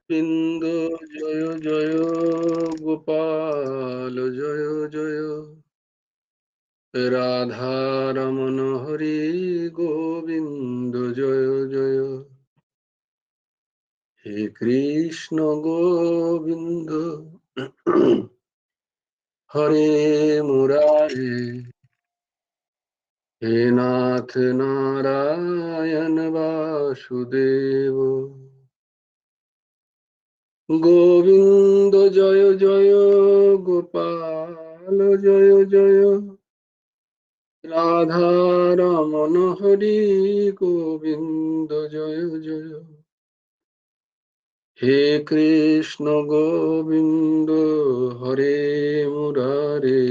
বিন্দ জয় জয় গোপাল জয় জয় রাধারমণ হরি গোবিন্দ জয় জয় হে কৃষ্ণ গোবিন্দ হরে মুরারে হে নাথ নারায়ণ বাসুদেব গোবিন্দ জয় জয় গোপাল জয় জয় রাধারমণ হরি গোবিন্দ জয় জয় হে কৃষ্ণ গোবিন্দ হরে মুরারে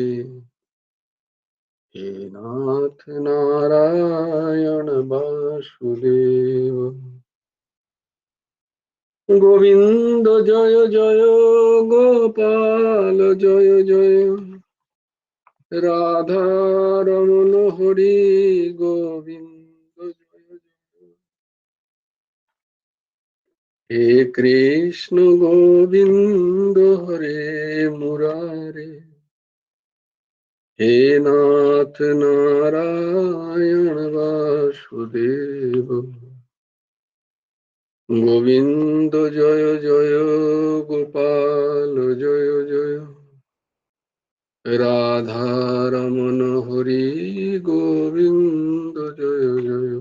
হে নাথ নারায়ণ বাসুদেব গোবিন্দ জয় জয় গোপাল জয় জয় রাধারমণ হরি গোবিন্দ জয় জয় হে কৃষ্ণ গোবিন্দ হরে মুরারে হে নাথ নারায়ণ বাসুদেব গোবিন্দ জয় জয় গোপাল জয় জয় রাধারমণ হরি গোবিন্দ জয় জয়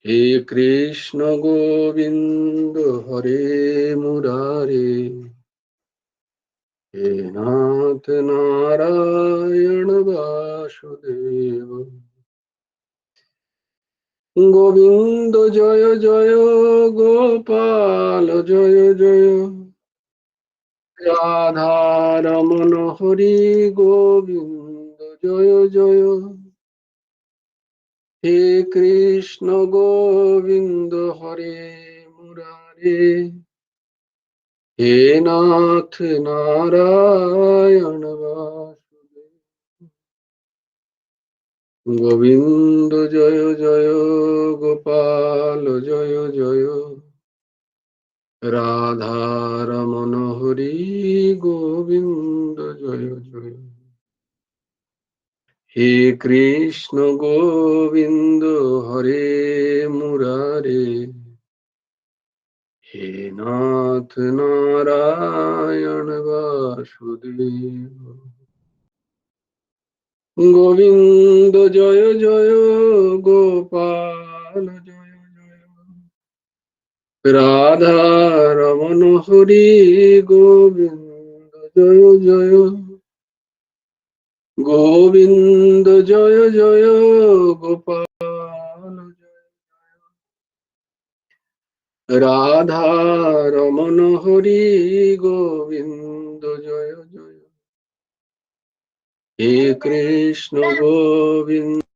হে কৃষ্ণ গোবিন্দ হরে মুরারে হে নাথ নারায়ণ বাসুদেব গোবিন্দ জয় জয় গোপাল জয় জয় রাধারমণ হরি গোবিন্দ জয় জয় হে কৃষ্ণ গোবিন্দ হরে মুরারে হে নাথ নারায়ণ বাসুদেব গোবিন্দ জয় জয় গোপাল জয় জয় রাধারমণ হরি গোবিন্দ জয় জয় হে কৃষ্ণ গোবিন্দ হরে মুরারে হে নাথ নারায়ণ বাসুদেব গোবিন্দ জয় জয় গোপাল জয় জয় রাধারমণ হরি গোবিন্দ জয় জয় গোবিন্দ জয় জয় গোপাল জয় রাধারমণ হরি গোবিন্দ জয় জয় হে কৃষ্ণ গোবিন্দ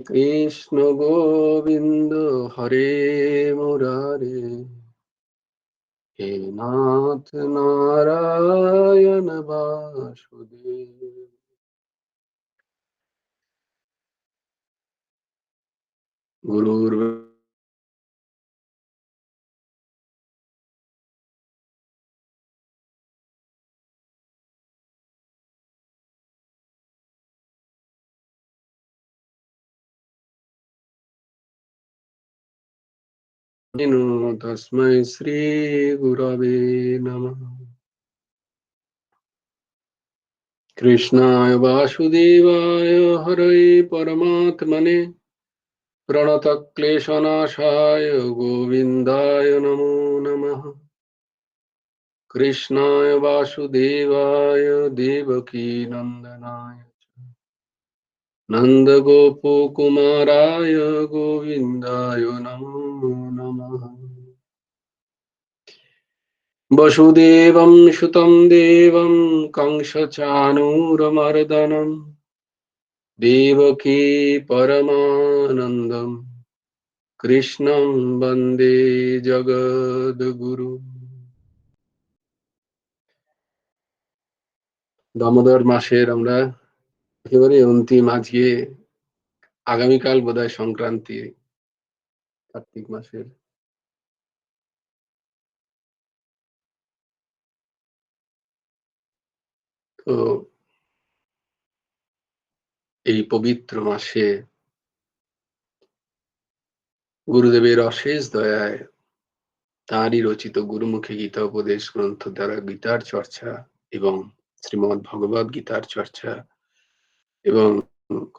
কৃষ্ণ গোবিন্দ হরে মুরারে হে নাথ নারায়ণ বাসুদেব গুরুর তস্मै শ্রী গুরবে নমঃ কৃষ্ণায় বাসুদেবায় হরে পরমাত্মনে প্রণতক্লেশনাশায় গোবিন্দায় নমো নমঃ কৃষ্ণায় বাসুদেবায় দেবকী নন্দনায় নন্দগোপকুমারায় গোবিন্দায় নমো নমঃ वसुदेवं सुतं देवं कंसचाणूरमर्दनं देवकी परमानन्दं কৃষ্ণং বন্দে জগদ্গুরু। দামোদর মাসের আমরা একেবারে অন্তিম, আজকে আগামীকাল বোধহয় সংক্রান্তি, কার্তিক মাসের। তো এই পবিত্র মাসে গুরুদেবের অশেষ দয়ায় তাঁরই রচিত গুরুমুখী গীতা উপদেশ গ্রন্থ দ্বারা গীতার চর্চা এবং শ্রীমদ্ ভগবদ গীতার চর্চা এবং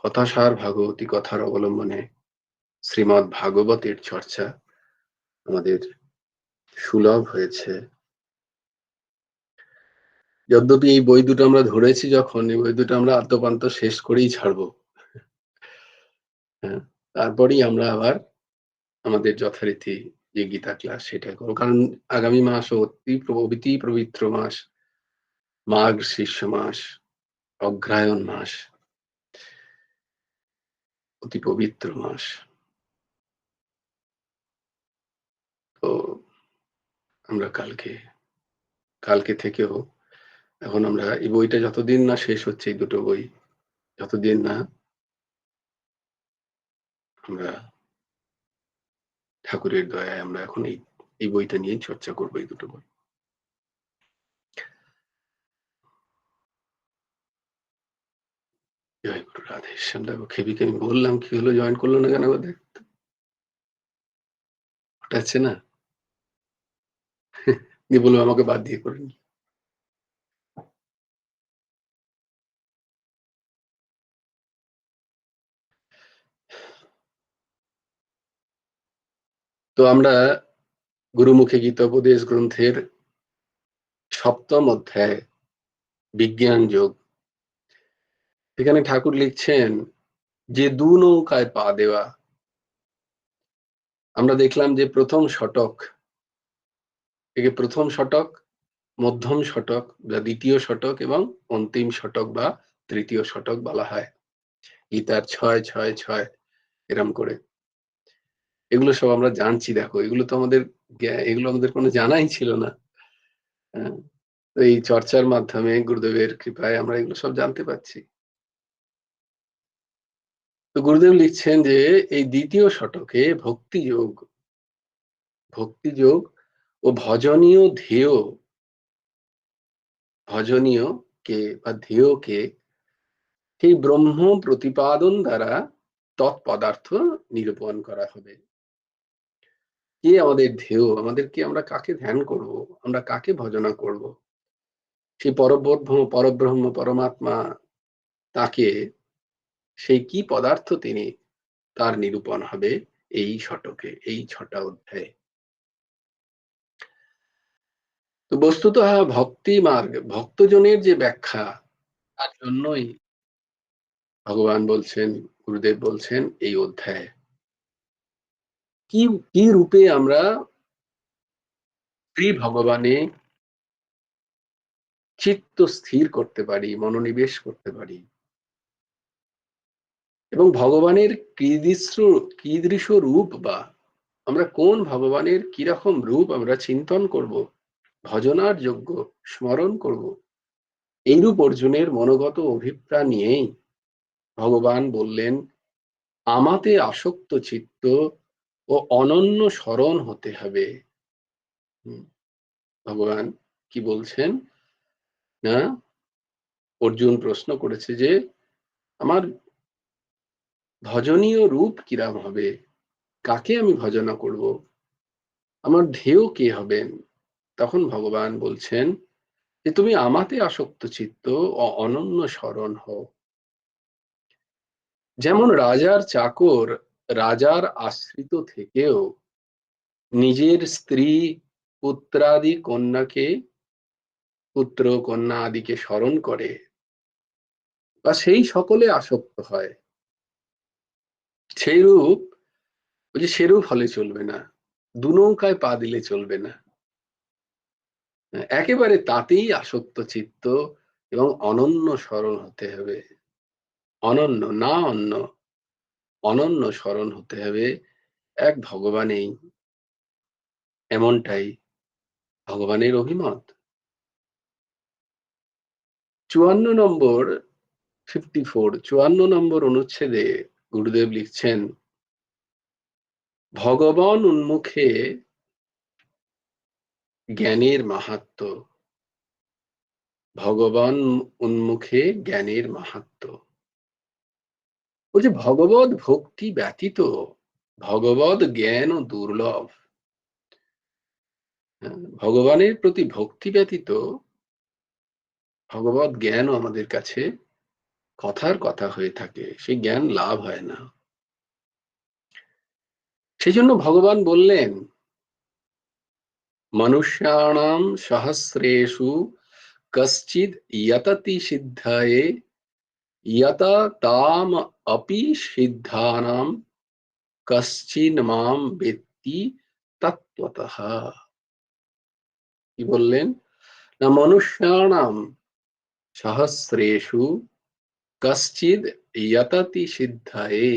কথাসার ভাগবতী কথার অবলম্বনে শ্রীমদ্ ভাগবতের চর্চা আমাদের সুলভ হয়েছে। যদ্যপি এই বই দুটো আমরা ধরেছি, যখন এই বই দুটো আমরা আদ্যপান্ত শেষ করেই ছাড়বো, হ্যাঁ, তারপরেই আমরা আবার আমাদের যথারীতি যে গীতা ক্লাস সেটা করবো। কারণ আগামী মাস অতি পবিত্র মাস, মাঘ শীর্ষ মাস, অগ্রহায়ণ মাস, অতি পবিত্র মাস। তো আমরা কালকে থেকেও এখন আমরা এই বইটা যতদিন না শেষ হচ্ছে, এই দুটো বই যতদিন না আমরা ঠাকুরের দয়ায় আমরা এখন এই বইটা নিয়ে চর্চা করবো, এই দুটো বই। জয় গুরু রাধে শ্যাম। দেখো খেবিকে আমি বললাম, কি হলো, জয়েন করলো না কেন? দেখ ওঠাচ্ছে না, দিয়ে বললো আমাকে বাদ দিয়ে করেন। তো আমরা গুরুমুখী গীতোপদেশ গ্রন্থের 7ম অধ্যায় বিজ্ঞান যোগ, এখানে ঠাকুর লিখছেন যে দু নৌকায় পা দেওয়া। আমরা দেখলাম যে প্রথম শতক, একে প্রথম শতক, মধ্যম শতক বা দ্বিতীয় শতক এবং অন্তিম শতক বা তৃতীয় শতক বলা হয়। গীতার 6-6-6 এরম করে এগুলো সব আমরা জানছি। দেখো এগুলো তো এগুলো আমাদের কোনো জানাই ছিল না। তো এই চর্চার মাধ্যমে গুরুদেবের কৃপায় আমরা এগুলো সব জানতে পারছি। তো গুরুদেব লিখছেন যে এই দ্বিতীয় শতকে ভক্তিযোগ ও ভজনীয় কে বা ধ্যেয়কে সেই ব্রহ্ম প্রতিপাদন দ্বারা তৎপদার্থ নিরূপণ করা হবে। কে আমাদের ধ্যেয়, আমাদেরকে, আমরা কাকে ধ্যান করব, আমরা কাকে ভজনা করব, সেই পরব্রহ্ম পরমাত্মা, তাকে, সেই কি পদার্থ তিনি, তার নিরূপণ হবে এই শতকে, এই 6টা অধ্যায়ে। তো বস্তুত ভক্তি মার্গ, ভক্তজনের যে ব্যাখ্যা, তার জন্যই ভগবান বলছেন, গুরুদেব বলছেন এই অধ্যায়ে কি রূপে আমরা শ্রী ভগবানে চিত্ত স্থির করতে পারি, মনোনিবেশ করতে পারি, এবং ভগবানের কীদৃশ রূপ, বা আমরা কোন ভগবানের কিরকম রূপ আমরা চিন্তন করব, ভজনার যোগ্য, স্মরণ করব। এইরূপ অর্জুনের মনোগত অভিপ্রায় নিয়েই ভগবান বললেন আমাতে আসক্ত চিত্ত ও অনন্য শরণ হতে হবে। ভগবান কি বলছেন না, অর্জুন প্রশ্ন করেছে যে আমার ভজনীয় রূপ কিরাম হবে, কাকে আমি ভজনা করব, আমার ধ্যেয় কে হবেন। তখন ভগবান বলছেন যে তুমি আমাতে আসক্ত চিত্ত ও অনন্য শরণ হও। যেমন রাজার চাকর রাজার আশ্রিত থেকেও নিজের স্ত্রী, পুত্র কন্যা আদিকে স্মরণ করে বা সেই সকলে আসক্ত হয়, সেইরূপ সেরূপ হলে চলবে না, দু নৌকায় পা দিলে চলবে না। একেবারে তাতেই আসক্ত চিত্ত এবং অনন্য স্মরণ হতে হবে। অনন্য, না অন্য, অনন্য স্মরণ হতে হবে। এক ভগবানেই, এমনটাই ভগবানের অভিমত। 54 নম্বর 54 নম্বর অনুচ্ছেদে গুরুদেব লিখছেন, ভগবান উন্মুখে জ্ঞানের মাহাত্ম্য, ভগবান উন্মুখে জ্ঞানের মাহাত্ম্য। বলছে ভগবৎ ভক্তি ব্যতীত ভগবৎ জ্ঞান ও দুর্লভ। ভগবানের প্রতি ভক্তি ব্যতীত ভগবৎ জ্ঞানও আমাদের কাছে কথার কথা হয়ে থাকে, সেই জ্ঞান লাভ হয় না। সেই জন্য ভগবান বললেন, মনুষ্যাণাং সহস্রেষু কশ্চিদ যততি সিদ্ধায়ে যতা তাম অপি সিদ্ধানাম কশ্চিন মাম বেত্তি তত্ত্বতঃ। কি বললেন না, মনুষ্যাণাম সহস্রেষু কশ্চিদ যততি সিদ্ধায়ে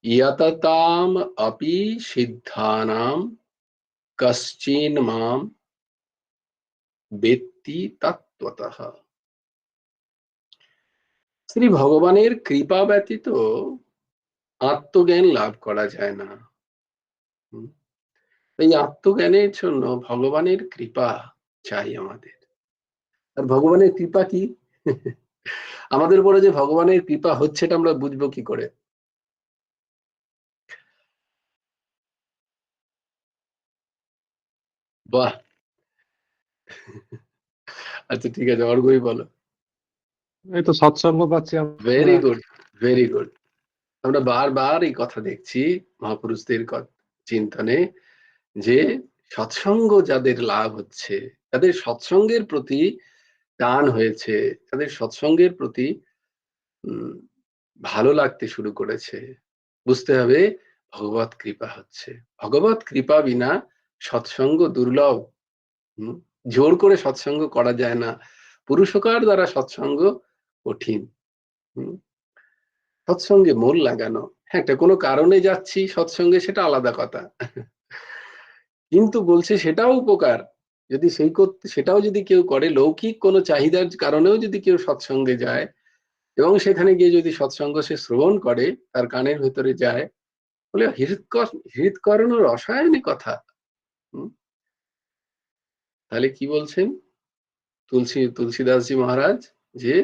যততাম অপি সিদ্ধানাম কশ্চিন মাম বেত্তি তত্ত্বতঃ। শ্রী ভগবানের কৃপা ব্যতীত আত্মজ্ঞান লাভ করা যায় না। এই আত্মজ্ঞানের জন্য ভগবানের কৃপা চাই আমাদের। আর ভগবানের কৃপা কি? আমাদের উপরে যে ভগবানের কৃপা হচ্ছে এটা আমরা বুঝবো কি করে? বাহ, আচ্ছা ঠিক আছে, অর্ঘই বলো। এই তো সৎসঙ্গ পাচ্ছি আমরা। Very good, very good. আমরা বারবার এই কথা দেখছি মহাপুরুষদের চিন্তনে, যে সৎসঙ্গ যাদের লাভ হচ্ছে, তাদের সৎসঙ্গের প্রতি টান হয়েছে, তাদের সৎসঙ্গের প্রতি ভালো লাগতে শুরু করেছে, বুঝতে হবে ভগবত কৃপা হচ্ছে। ভগবত কৃপা বিনা সৎসঙ্গ দুর্লভ। জোর করে সৎসঙ্গ করা যায় না, পুরুষকার দ্বারা সৎসঙ্গ কঠিন। সৎসঙ্গে মন লাগানো, হ্যাঁ, একটা কোনো কারণে যাচ্ছি সৎসঙ্গে, সেটা আলাদা কথা। কিন্তু বলছে সেটাও উপকার, যদি সেটাও যদি কেউ করে, লৌকিক কোনো চাহিদার কারণেও যদি কেউ সৎসঙ্গে যায় এবং সেখানে গিয়ে যদি সৎসঙ্গ সে শ্রবণ করে, তার কানের ভেতরে যায়, বলে হৃৎকর্ণ রসায়নে কথা। তাহলে কি বলছেন তুলসীদাসজি মহারাজ, যে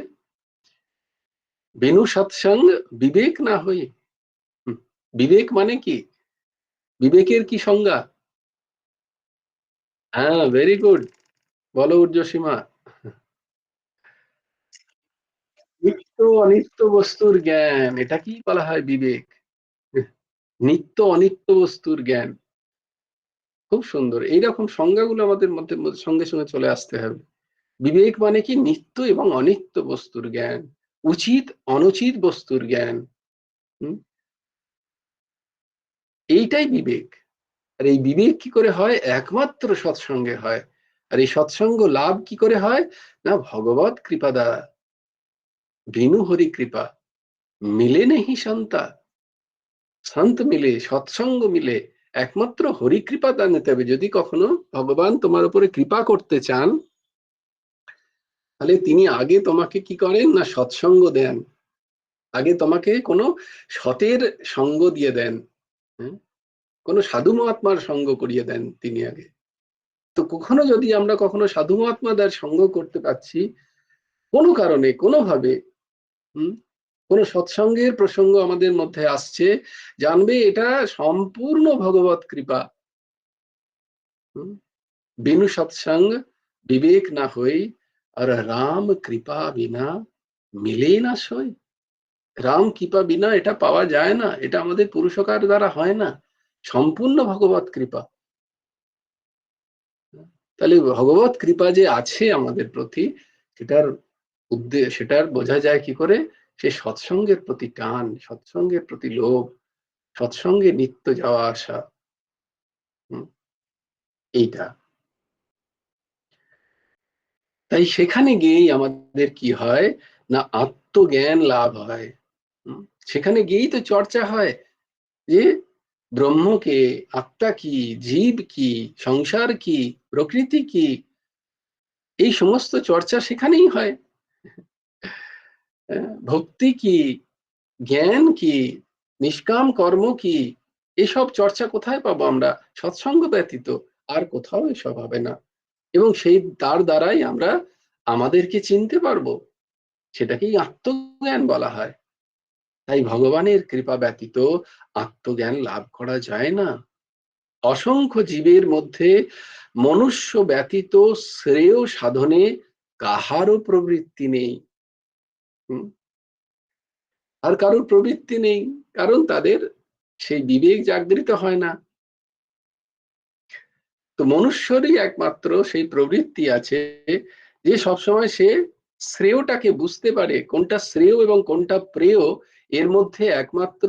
বিনু সৎসঙ্গ বিবেক না হই। বিবেক মানে কি? বিবেকের কি সংজ্ঞা? হ্যাঁ, ভেরি গুড, বলো ঊর্ধ্বসীমা। নিত্য অনিত্য বস্তুর জ্ঞান, এটা কি বলা হয়? বিবেক। নিত্য অনিত্য বস্তুর জ্ঞান, খুব সুন্দর। এইরকম সংজ্ঞাগুলো আমাদের মধ্যে সঙ্গে সঙ্গে চলে আসতে হবে। বিবেক মানে কি? নিত্য এবং অনিত্য বস্তুর জ্ঞান, উচিত অনুচিত বস্তুর জ্ঞান। এইটাই বিবেক। আর এই বিবেক কি করে হয়? একমাত্র সৎসঙ্গে হয়। আর এই সৎসঙ্গ লাভ কি করে হয়? না, ভগবত কৃপা দ্বারা। বিনু হরি কৃপা মিলে নেহি সন্তা, সন্ত মিলে, সৎসঙ্গ মিলে, একমাত্র হরি কৃপা তা নিতে হবে। যদি কখনো ভগবান তোমার উপরে কৃপা করতে চান, তাহলে তিনি আগে তোমাকে কি করেন না, সৎসঙ্গ দেন। আগে তোমাকে কোনো সতের সঙ্গ দিয়ে দেন, কোনো সাধু মহাত্মার সঙ্গ করিয়ে দেন তিনি আগে। তো কখনো সাধু মহাত্মাদের সঙ্গ করতে পারছি কোনো কারণে, কোনোভাবে, কোন সৎসঙ্গের প্রসঙ্গ আমাদের মধ্যে আসছে, জানবে এটা সম্পূর্ণ ভগবত কৃপা। বিনু সৎসঙ্গ বিবেক না হই, আর রাম কৃপা বিনা মিলে না সই। রাম কৃপা বিনা এটা পাওয়া যায় না, এটা আমাদের পুরুষকার দ্বারা হয় না, সম্পূর্ণ ভগবত কৃপা। তাহলে ভগবত কৃপা যে আছে আমাদের প্রতি, সেটার বোঝা যায় কি করে? সে সৎসঙ্গের প্রতি টান, সৎসঙ্গের প্রতি লোভ, সৎসঙ্গে নিত্য যাওয়া আসা, এইটা। তাই সেখানে গিয়েই আমাদের কি হয় না, আত্মজ্ঞান লাভ হয়। সেখানে গিয়েই তো চর্চা হয় যে ব্রহ্ম কে, আত্মা কি, জীব কি, সংসার কি, প্রকৃতি কি, এই সমস্ত চর্চা সেখানেই হয়। ভক্তি কি, জ্ঞান কি, নিষ্কাম কর্ম কি, এসব চর্চা কোথায় পাবো আমরা? সৎসঙ্গ ব্যতীত আর কোথাও এসব হবে না। এবং সেই তার দ্বারাই আমরা আমাদেরকে চিনতে পারবো, সেটাকেই আত্মজ্ঞান বলা হয়। তাই ভগবানের কৃপা ব্যতীত আত্মজ্ঞান লাভ করা যায় না। অসংখ্য জীবের মধ্যে মনুষ্য ব্যতীত শ্রেয় সাধনে কাহারও প্রবৃত্তি নেই। আর কারোর প্রবৃত্তি নেই, কারণ তাদের সেই বিবেক জাগৃত হয় না। তো মনুষ্যরই একমাত্র সেই প্রবৃত্তি আছে যে সবসময় সে শ্রেয়টাকে বুঝতে পারে, কোনটা শ্রেয় এবং কোনটা প্রেয়। এর মধ্যে একমাত্র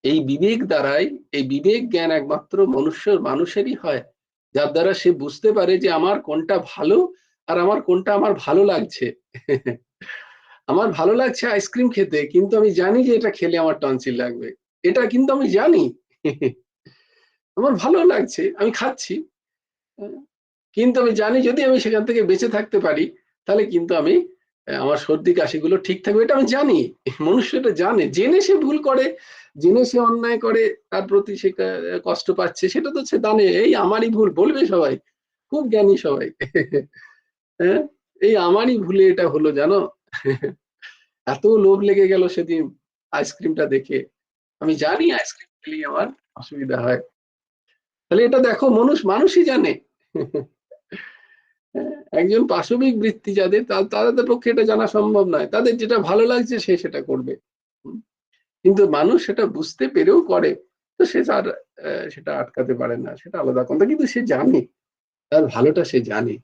এই বিবেক দ্বারাই, এই বিবেক জ্ঞান একমাত্র মানুষেরই হয়, যার দ্বারা সে বুঝতে পারে যে আমার কোনটা ভালো আর আমার কোনটা আমার ভালো লাগছে। আমার ভালো লাগছে আইসক্রিম খেতে, কিন্তু আমি জানি যে এটা খেলে আমার টনসিল লাগবে, এটা কিন্তু আমি জানি। আমার ভালো লাগছে, আমি খাচ্ছি, কিন্তু আমি জানি যদি আমি সেখান থেকে বেঁচে থাকতে পারি তাহলে কিন্তু আমি আমার সর্দি কাশিগুলো ঠিক থাকবে, এটা আমি জানি। মনুষ্য এটা জানে, জেনে সে ভুল করে, জেনে সে অন্যায় করে, তার প্রতি সে কষ্ট পাচ্ছে, সেটা তো সে জানে এই আমারই ভুল, বলবে সবাই, খুব জ্ঞানী সবাই। হ্যাঁ, এই আমারই ভুলে এটা হলো জানো। এত লোভ লেগে গেল সেদিন আইসক্রিমটা দেখে, আমি জানি আইসক্রিম খেলেই আমার অসুবিধা হয়। তাহলে এটা দেখো, মানুষই জানে। একজন পাশবিক বৃত্তি যাদের, তাদের পক্ষে এটা জানা সম্ভব নয়, তাদের যেটা ভালো লাগছে সে সেটা করবে। কিন্তু মানুষ সেটা বুঝতে পেরেও করে, তো সে তার সেটা আটকাতে পারে না, সেটা আলাদা কথা, কিন্তু সে জানে তার ভালোটা, সে জানে।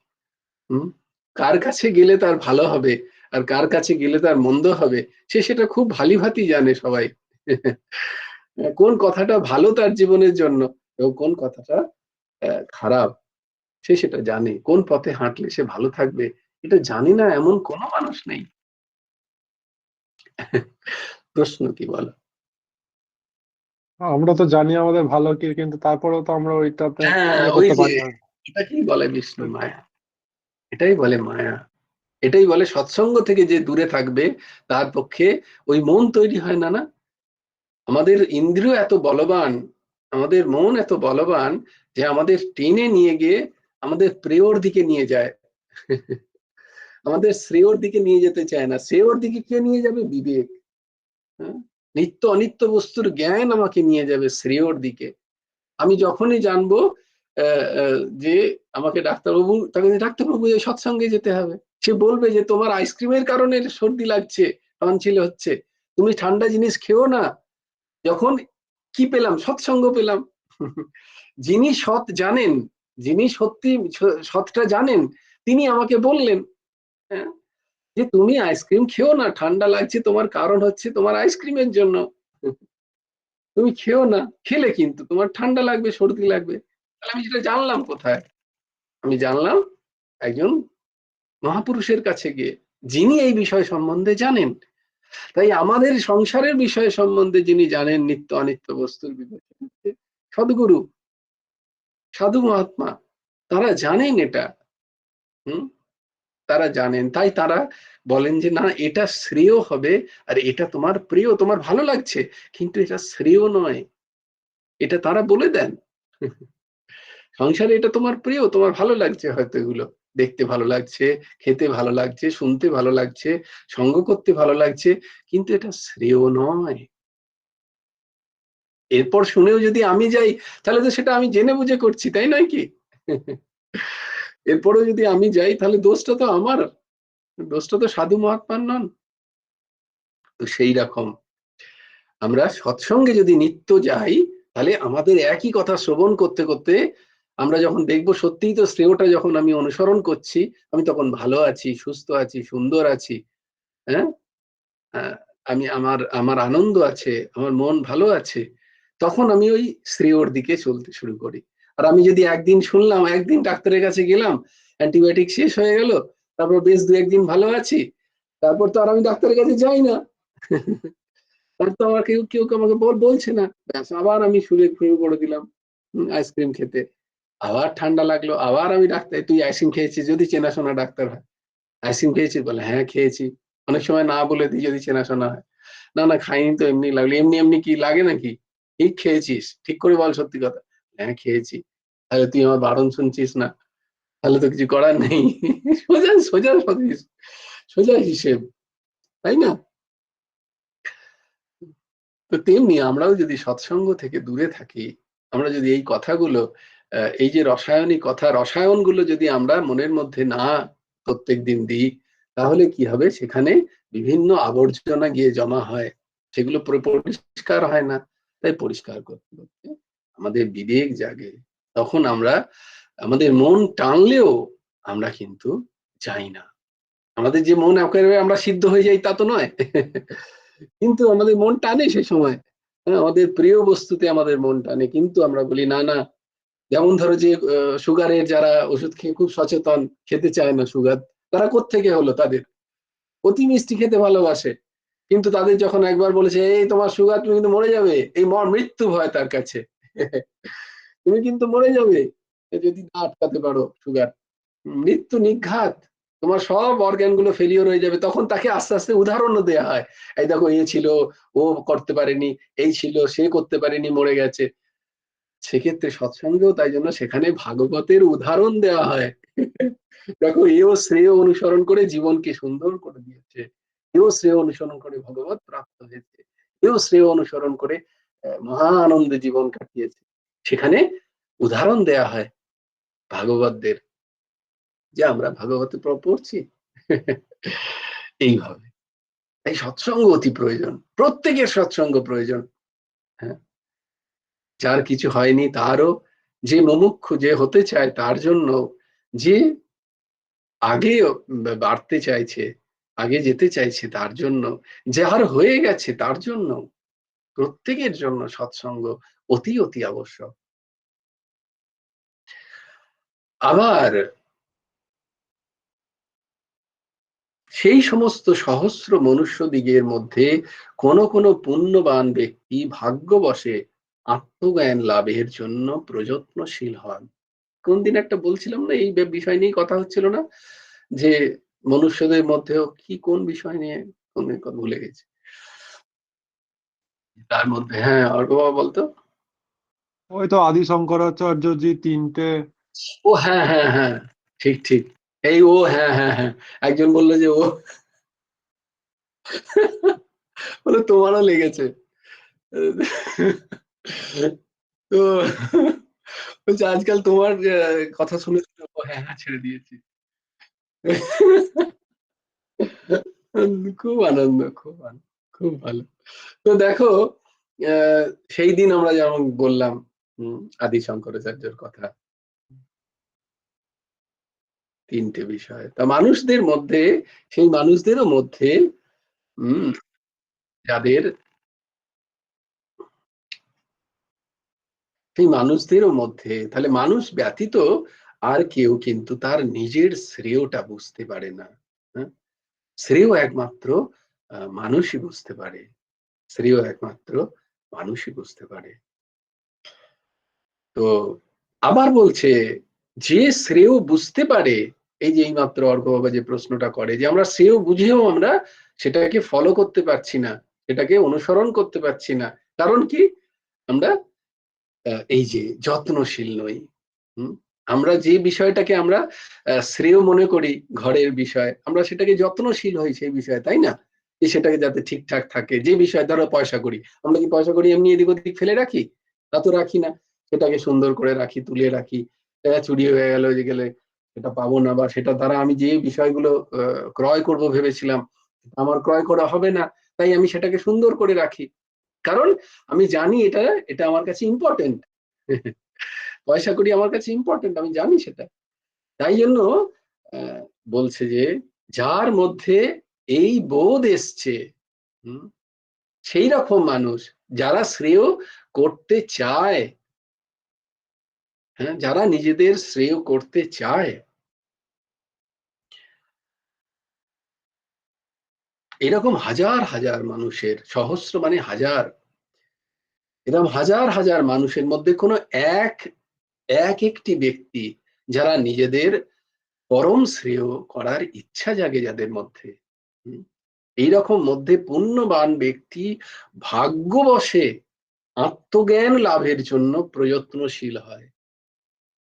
হম, কার কাছে গেলে তার ভালো হবে আর কার কাছে গেলে তার মন্দ হবে, সে সেটা খুব ভালিভাতি জানে সবাই। কোন কথাটা ভালো তার জীবনের জন্য এবং কোন কথাটা খারাপ, সে সেটা জানে। কোন পথে হাঁটলে সে ভালো থাকবে, এটা জানি না এমন কোনো মানুষ নেই। প্রশ্ন কি বলো? আমরা তো জানি আমাদের ভালো কি, কিন্তু তারপরেও তো আমরা ওইটাতে হ্যাঁ, ইয়ে ওই করতে যে পারি না। এটাকেই বলে বিষ্ণু মায়া, এটাই বলে মায়া, এটাই বলে সৎসঙ্গ থেকে যে দূরে থাকবে তার পক্ষে ওই মন তৈরি হয় না। না, আমাদের ইন্দ্রিয় এত বলবান, আমাদের মন এত বলবান যে আমাদের টেনে নিয়ে গিয়ে আমাদের প্রেয়র দিকে নিয়ে যায়। আমাদের শ্রেয়র দিকে নিয়ে যেতে চায় না। শ্রেয়র দিকে কে নিয়ে যাবে? বিবেক। হ্যাঁ? নিত্য অনিত্য বস্তুর জ্ঞান আমাকে নিয়ে যাবে শ্রেয়র দিকে। আমি যখনই জানবো যে আমাকে ডাক্তারবাবু, তাকে ডাক্তারবাবু এই সৎসঙ্গে যেতে হবে, সে বলবে যে তোমার আইসক্রিমের কারণে সর্দি লাগছে, টনসিল হচ্ছে, তুমি ঠান্ডা জিনিস খেও না। যখন কি পেলাম? সৎসঙ্গ পেলাম। যিনি সৎ জানেন, যিনি সত্যি সৎটা জানেন, তিনি আমাকে বললেন, হ্যাঁ, যে তুমি আইসক্রিম খেও না, ঠান্ডা লাগছে তোমার, কারণ হচ্ছে তোমার আইসক্রিমের জন্য, তুমি খেও না, খেলে কিন্তু তোমার ঠান্ডা লাগবে, সর্দি লাগবে। তাহলে আমি যেটা জানলাম কোথায়? আমি জানলাম একজন মহাপুরুষের কাছে গিয়ে, যিনি এই বিষয় সম্বন্ধে জানেন। তাই আমাদের সংসারের বিষয় সম্বন্ধে যিনি জানেন, নিত্য অনিত্য বস্তুর বিবেচনা, সদ্গুরু, সাধু মহাত্মা, তারা জানেন এটা। হুম, তারা জানেন, তাই তারা বলেন যে না, এটা শ্রেয় হবে, আর এটা তোমার প্রিয়, তোমার ভালো লাগছে, কিন্তু এটা শ্রেয় নয়, এটা তারা বলে দেন। সংসারে এটা তোমার প্রিয়, তোমার ভালো লাগছে হয়তো, এগুলো দেখতে ভালো লাগছে, খেতে ভালো লাগছে, শুনতে ভালো লাগছে, সঙ্গ করতে ভালো লাগছে, কিন্তু এটা শ্রেয় নয়। এরপর শুনেও যদি আমি যাই, তাহলে তো সেটা আমি জেনে বুঝে করছি, তাই নয় কি? এরপরও যদি আমি যাই, তাহলে দোষটা তো আমার, দোষটা তো সাধু মহাত্মার নন। তো সেই রকম আমরা সৎসঙ্গে যদি নিত্য যাই, তাহলে আমাদের একই কথা শ্রবণ করতে করতে আমরা যখন দেখবো সত্যিই তো শ্রেয়টা যখন আমি অনুসরণ করছি, আমি তখন ভালো আছি, সুস্থ আছি, সুন্দর আছি। হ্যাঁ, আমি আমার আমার আনন্দ আছে, আমার মন ভালো আছে, তখন আমি ওই শ্রেয়র দিকে চলতে শুরু করি। আর আমি যদি একদিন শুনলাম, একদিন ডাক্তারের কাছে গেলাম, অ্যান্টিবায়োটিক শেষ হয়ে গেল, তারপর বেশ দু একদিন ভালো আছি, তারপর তো আর আমি ডাক্তারের কাছে যাই না। তার তো আমার কেউ কেউ আমাকে বলছে না, ব্যাস আবার আমি শুরু করে দিলাম আইসক্রিম খেতে। আবার ঠান্ডা লাগলো, আবার আমি ডাক্তার, তুই আইসক্রিম খেয়েছিস, যদি চেনাশোনা ডাক্তার হয়, আইসক্রিম খেয়েছিস, বলে হ্যাঁ খেয়েছি। অনেক সময় না বলে দিই যদি চেনাশোনা হয়, না না খাইনি তো, এমনি লাগলো। এমনি এমনি কি লাগে নাকি, ঠিক খেয়েছিস, ঠিক করে বল সত্যি কথা। হ্যাঁ খেয়েছি। তাহলে তুই আমার বারণ শুনছিস না, তাহলে তো কিছু করার নেই। সোজা সোজা সোজা হিসেব, তাই না? তো তেমনি আমরাও যদি সৎসঙ্গ থেকে দূরে থাকি, আমরা যদি এই কথাগুলো, এই যে রসায়নিক কথা, রসায়নগুলো যদি আমরা মনের মধ্যে না প্রত্যেকদিন দিই, তাহলে কি হবে, সেখানে বিভিন্ন আবর্জনা গিয়ে জমা হয়, সেগুলো পরিষ্কার হয় না। তাই পরিষ্কার করতে করতে আমাদের বিবেক জাগে, তখন আমরা আমাদের মন টানলেও আমরা কিন্তু যাই না। আমাদের যে মন একেবারে আমরা সিদ্ধ হয়ে যাই তা তো নয়। কিন্তু আমাদের মন টানে সে সময়, হ্যাঁ, আমাদের প্রিয় বস্তুতে আমাদের মন টানে, কিন্তু আমরা বলি না না। যেমন ধরো যে সুগারের যারা ওষুধ খেয়ে খুব সচেতন, খেতে চায় না সুগার, তারা কোত্থেকে হলো, তাদের অতি মিষ্টি খেতে ভালোবাসে, কিন্তু তাদের যখন একবার বলেছে এই তোমার সুগার, তুমি কিন্তু মরে যাবে, এই মৃত্যু ভয় তার কাছে। তুমি কিন্তু মরে যাবে যদি না আটকাতে পারো সুগার, মৃত্যু নিঘাত, তোমার সব অর্গান গুলো ফেলিওর হয়ে যাবে। তখন তাকে আস্তে আস্তে উদাহরণও দেওয়া হয়, এই দেখো এ ছিল, ও করতে পারেনি, এই ছিল, সে করতে পারেনি, মরে গেছে। সেক্ষেত্রে সৎসঙ্গেও তাই জন্য সেখানে ভাগবতের উদাহরণ দেওয়া হয়। দেখো এও শ্রেয় অনুসরণ করে জীবনকে সুন্দর করে দিয়েছে, এও শ্রেয় অনুসরণ করে ভগবত প্রাপ্ত হয়েছে, এও শ্রেয় অনুসরণ করে মহা আনন্দে জীবন কাটিয়েছে। সেখানে উদাহরণ দেয়া হয় ভাগবতদের, যে আমরা ভাগবতে পড়ছি। এইভাবে এই সৎসঙ্গ অতি প্রয়োজন, প্রত্যেকের সৎসঙ্গ প্রয়োজন। হ্যাঁ, যার কিছু হয়নি তারও, যে মুমুক্ষু, যে হতে চায় তার জন্য, যে আগে বাড়তে চাইছে, আগে যেতে চাইছে তার জন্য, যার হয়ে গেছে তার জন্য, প্রত্যেকের জন্য সৎসঙ্গ অতি অতি আবশ্যক। আবার সেই সমস্ত সহস্র মনুষ্য দিগের মধ্যে কোন কোন পুণ্যবান ব্যক্তি ভাগ্যবশে আত্মজ্ঞান লাভের জন্য প্রযত্নশীল হন। কোন দিন একটা বলছিলাম না, এই বিষয় নিয়ে কথা হচ্ছিল না, যে মনুষ্যদের মধ্যেও কি কোন বিষয় নিয়ে, কোন দিন কথা ভুলে গেছি, তার মধ্যে, হ্যাঁ অর্ক বাবা বলতো। ওই তো আদি শঙ্করাচার্য তিনটে। ও হ্যাঁ হ্যাঁ হ্যাঁ, ঠিক ঠিক, এই ও হ্যাঁ হ্যাঁ হ্যাঁ, একজন বললো যে ও, বলে তোমারও লেগেছে। তো বলছে আজকাল তোমার কথা শুনে ও হ্যাঁ হ্যাঁ ছেড়ে দিয়েছি। খুব আনন্দ, খুব আনন্দ, খুব ভালো। তো দেখো, আহ, সেই দিন আমরা যেমন বললাম আদি শঙ্করাচার্যের কথা, তিনটে বিষয়, তা মানুষদের মধ্যে, সেই মানুষদেরও মধ্যে হম যাদের, সেই মানুষদেরও মধ্যে, তাহলে মানুষ ব্যতীত আর কেউ কিন্তু তার নিজের শ্রেয়টা বুঝতে পারে না। হ্যাঁ, শ্রেয় একমাত্র মানুষই বুঝতে পারে, শ্রেয় একমাত্র মানুষই বুঝতে পারে। তো আবার বলছে, যে শ্রেয় বুঝতে পারে, এই যে এইমাত্র অর্ক বাবা যে প্রশ্নটা করে, যে আমরা শ্রেয় বুঝেও আমরা সেটাকে ফলো করতে পারছি না, সেটাকে অনুসরণ করতে পারছি না, কারণ কি, আমরা এই যে যত্নশীল নই। হুম, আমরা যে বিষয়টাকে আমরা শ্রেয় মনে করি, ঘরের বিষয়, আমরা সেটাকে যত্নশীল হই সেই বিষয়ে, তাই না? যে সেটাকে যাতে ঠিকঠাক থাকে, যে বিষয়, ধরো পয়সা করি, আমরা কি পয়সা করি এমনি এদিক ওদিক ফেলে রাখি? তা তো রাখি না, সেটাকে সুন্দর করে রাখি, তুলে রাখি। চুরি হয়ে গেল যে গেলে সেটা পাবো না, বা সেটা দ্বারা আমি যে বিষয়গুলো ক্রয় করব ভেবেছিলাম, আমার ক্রয় করা হবে না, তাই আমি সেটাকে সুন্দর করে রাখি, কারণ আমি জানি এটা, এটা আমার কাছে ইম্পর্টেন্ট। পয়সা করি আমার কাছে ইম্পর্টেন্ট, আমি জানি সেটা। তাই জন্য আহ, বলছে যে যার মধ্যে এই বোধ এসছে, হুম, সেই রকম মানুষ, যারা শ্রেয় করতে চায়, হ্যাঁ, যারা নিজেদের শ্রেয় করতে চায়, এরকম হাজার হাজার মানুষের, সহস্র মানে হাজার, এরকম হাজার হাজার মানুষের মধ্যে কোনো এক একটি ব্যক্তি যারা নিজেদের পরম শ্রেয় করার ইচ্ছা জাগে যাদের মধ্যে, এইরকম মধ্যে পুণ্যবান ব্যক্তি ভাগ্যবশে আত্মজ্ঞান লাভের জন্য প্রযত্নশীল হয়।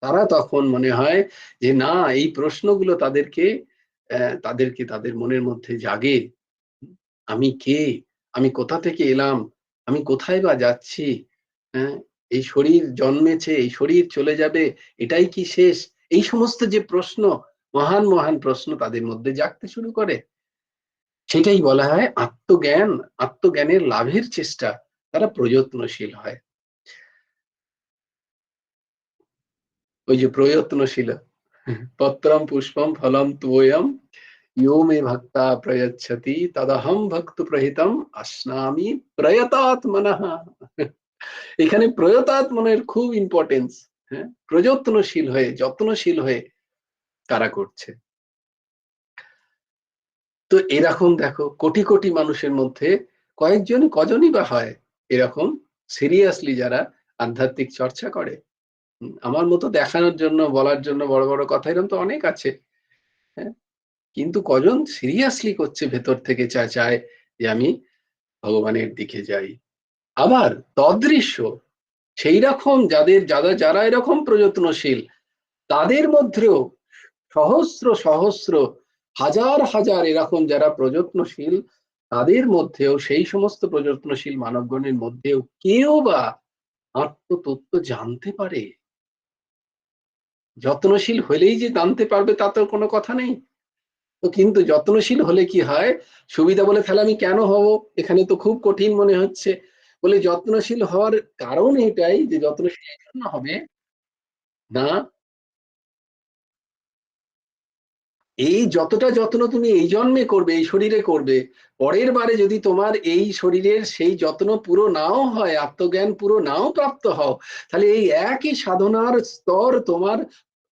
তারা তখন মনে হয় যে না, এই প্রশ্নগুলো তাদেরকে তাদের মনের মধ্যে জাগে। আমি কে? আমি কোথা থেকে এলাম? আমি কোথায় বা যাচ্ছি? হ্যাঁ, এই শরীর জন্মেছে, এই শরীর চলে যাবে, এটাই কি শেষ? এই সমস্ত যে প্রশ্ন, মহান মহান প্রশ্ন তাদের মধ্যে জাগতে শুরু করে। সেটাই বলা হয় আত্মজ্ঞান। আত্মজ্ঞানের লাভের চেষ্টা, তারা প্রযত্নশীল হয়। ওই যে প্রয়ত্নশীল, পত্রম পুষ্পম ফলম তোয়ম ইয়ো মে ভক্তা প্রয়চ্ছতি তদহম ভক্ত প্রহিতম আস্নামি প্রয়তাত্মনঃ। এখানে প্রয়তাত্মনের খুব ইম্পর্টেন্স। হ্যাঁ, প্রযত্নশীল হয়ে, যত্নশীল হয়ে কারা করছে। তো এরকম দেখো কোটি কোটি মানুষের মধ্যে কজনই বা হয় এরকম সিরিয়াসলি যারা আধ্যাত্মিক চর্চা করে। আমার মতো দেখানোর জন্য, বলার জন্য বড় বড় কথা এরকম তো অনেক আছে। হ্যাঁ, কিন্তু কজন সিরিয়াসলি করছে ভেতর থেকে, চায় যে আমি ভগবানের দিকে যাই। আবার তদৃশ্য সেই রকম যারা এরকম প্রযত্নশীল, তাদের মধ্যেও সহস্র সহস্র হাজার হাজার এরকম যারা প্রযত্নশীল, তাদের মধ্যেও সেই সমস্ত প্রযত্নশীল মানবগণের মধ্যেও কেউ বা আত্মতত্ত্ব জানতে পারে। যত্নশীল হলেই যে জানতে পারবে তা তো কোনো কথা নেই। তো কিন্তু যত্নশীল হলে কি হয়, সুবিধা বলে তাহলে আমি কেন হব, এখানে তো খুব কঠিন মনে হচ্ছে। বলে যত্নশীল হওয়ার কারণ এটাই যে যত্নশীল এই জন্য হবে না, এই যতটা যত্ন তুমি এই জন্মে করবে, এই শরীরে করবে, পরের বারে যদি তোমার এই শরীরের সেই যত্ন পুরো নাও হয়, আত্মজ্ঞান পুরো নাও প্রাপ্ত হও, তাহলে এই একই সাধনার স্তর তোমার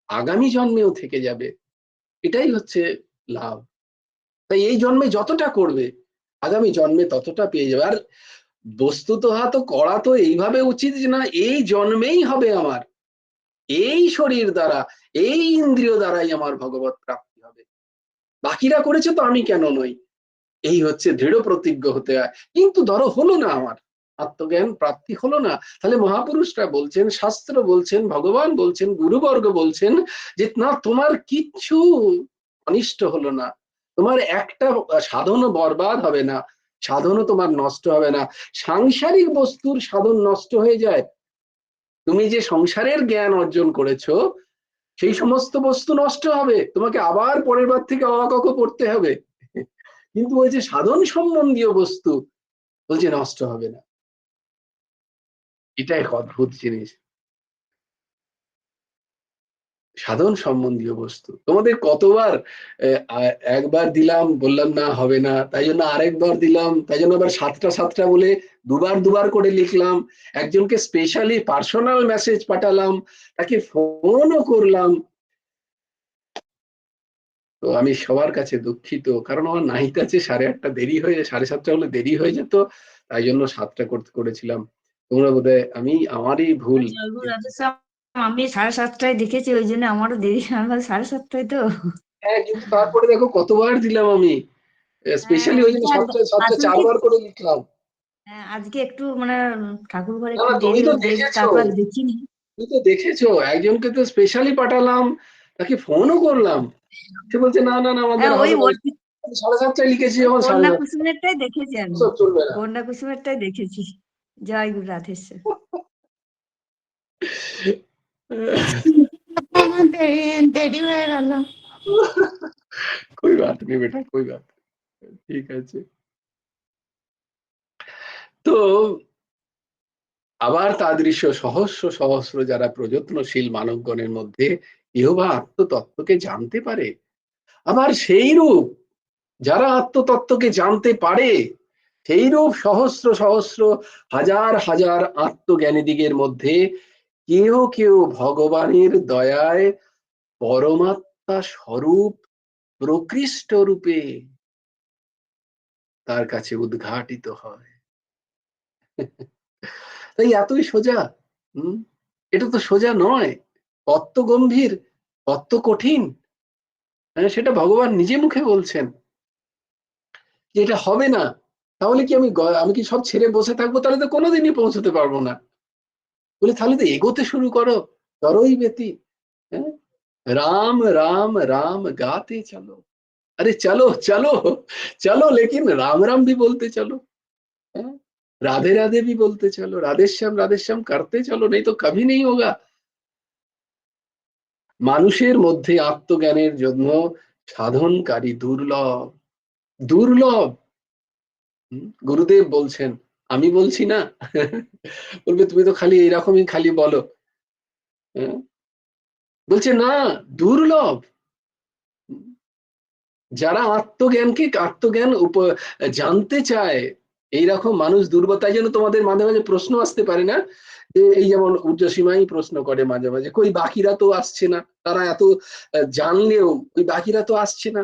আগামী জন্মেও থেকে যাবে। এটাই হচ্ছে লাভ। তাই এই জন্মে যতটা করবে আগামী জন্মে ততটা পেয়ে যাবে। আর বস্তুত তো করা তো এইভাবে উচিত যে না, এই জন্মেই হবে আমার, এই শরীর দ্বারা, এই ইন্দ্রিয় দ্বারাই আমার ভগবত প্রাপ্তি হবে, বাকিরা করেছে তো আমি কেন নই, এই হচ্ছে দৃঢ় প্রতিজ্ঞ হতে হয়। কিন্তু ধরো হলো না, আমার আত্মজ্ঞান প্রাপ্তি হলো না, তাহলে মহাপুরুষরা বলছেন, শাস্ত্র বলছেন, ভগবান বলছেন, গুরুবর্গ বলছেন যে না, তোমার কিচ্ছু অনিষ্ট হলো না, তোমার একটা সাধনও বরবাদ হবে না, সাধনও তোমার নষ্ট হবে না। সাংসারিক বস্তুর সাধন নষ্ট হয়ে যায়, তুমি যে সংসারের জ্ঞান অর্জন করেছো সেই সমস্ত বস্তু নষ্ট হবে, তোমাকে আবার পরের বার থেকে অ-ক-খ পড়তে হবে। কিন্তু ওই যে সাধন সম্বন্ধীয় বস্তু বলছে নষ্ট হবে না। এটা এক অদ্ভুত জিনিস, সাধন সম্বন্ধীয় বস্তু। তোমাদের কতবার একবার দিলাম, বললাম না হবে না, তাই জন্য আরেকবার দিলাম, তাই জন্য আবার সাতটা সাতটা বলে দুবার করে লিখলাম, একজনকে স্পেশালি পার্সোনাল মেসেজ পাঠালাম, তাকে ফোনও করলাম। তো আমি সবার কাছে দুঃখিত, কারণ আমার নাইট আছে, 8:30 দেরি হয়ে, 7:30 হলে দেরি হয়ে যেত, তাই জন্য 7টা করেছিলাম। তোমরা বোধহয়, আমারই ভুল। জয়গুরু রাধেশ্যাম, আমি 7:30টায় দেখেছি, ওই জন্য আমারও দেরি, আমি ভাবছি 7:30টায় তো। হ্যাঁ, কিন্তু তারপরে দেখো কতবার দিলাম আমি, স্পেশালি ওই জন্য হ্যাঁ, সাতটা আসলে কি, 4বার করে লিখলাম। আজকে একটু মানে ঠাকুর ঘরে না একটু না, তুমি দেরি তো হয়েছে, দেখেছো, তারপর আর দেখিনি। তুমি তো দেখেছো, একজনকে তো স্পেশালি পাঠালাম, তাকে ফোনও করলাম, সে বলছে না না না, আমাদের হ্যাঁ, ওই হবে না। আমি 7:30টায় লিখেছি, ওই যখন কন্যা 7:30, কুসুমেরটাই দেখেছি আমি, সব চলবে না। কন্যা কুসুমেরটাই দেখেছি। জয় গুরু রাধেশ্যাম। আমার দেরি হয়ে গেল। कोई बात नहीं बेटा, कोई बात नहीं, ঠিক আছে। তো আবার তাদৃশ্য সহস্র সহস্র যারা প্রযত্নশীল মানবগণের মধ্যে কেউ বা আত্মতত্ত্বকে জানতে পারে, আবার সেই রূপ যারা আত্মতত্ত্বকে জানতে পারে, সেই রূপ সহস্র সহস্র হাজার হাজার আত্মজ্ঞানীদিগের মধ্যে কেউ কেউ ভগবানের দয়ায় পরমাত্মা স্বরূপ প্রকৃষ্ট রূপে তার কাছে উদ্ঘাটিত হয়। তাই এতই সোজা। হুম, এটা তো সোজা নয়, কত গম্ভীর, কত কঠিন। হ্যাঁ, সেটা ভগবান নিজে মুখে বলছেন যে এটা হবে না। তাহলে কি আমি কি সব ছেড়ে বসে থাকবো? তাহলে তো কোনোদিনই পৌঁছতে পারবো না। বলে তাহলে তো এগোতে শুরু করো, করোই বেতি। হ্যাঁ, রাম রাম রাম गाते चलो। अरे चलो चलो चलो, लेकिन राम राम भी बोलते चलो। হ্যাঁ, राधे राधे भी बोलते चलो, राधे श्याम करते चलो, नहीं तो कभी नहीं होगा। মানুষের মধ্যে আত্মজ্ঞানের জন্য সাধনকারী দুর্লভ, দুর্লভ। গুরুদেব বলছেন, আমি বলছি না। বলবে তুমি তো খালি এরকমই খালি বলো। হ্যাঁ, বলছে না, দুর্লভ। যারা আত্মজ্ঞান জানতে চায়, এইরকম মানুষ দুর্বল। তাই জন্য তোমাদের মাঝে মাঝে প্রশ্ন আসতে পারে না, যে এই যেমন উর্জ্বসীমাই প্রশ্ন করে মাঝে মাঝে, কই বাকিরা তো আসছে না, তারা এত জানলেও ওই বাকিরা তো আসছে না,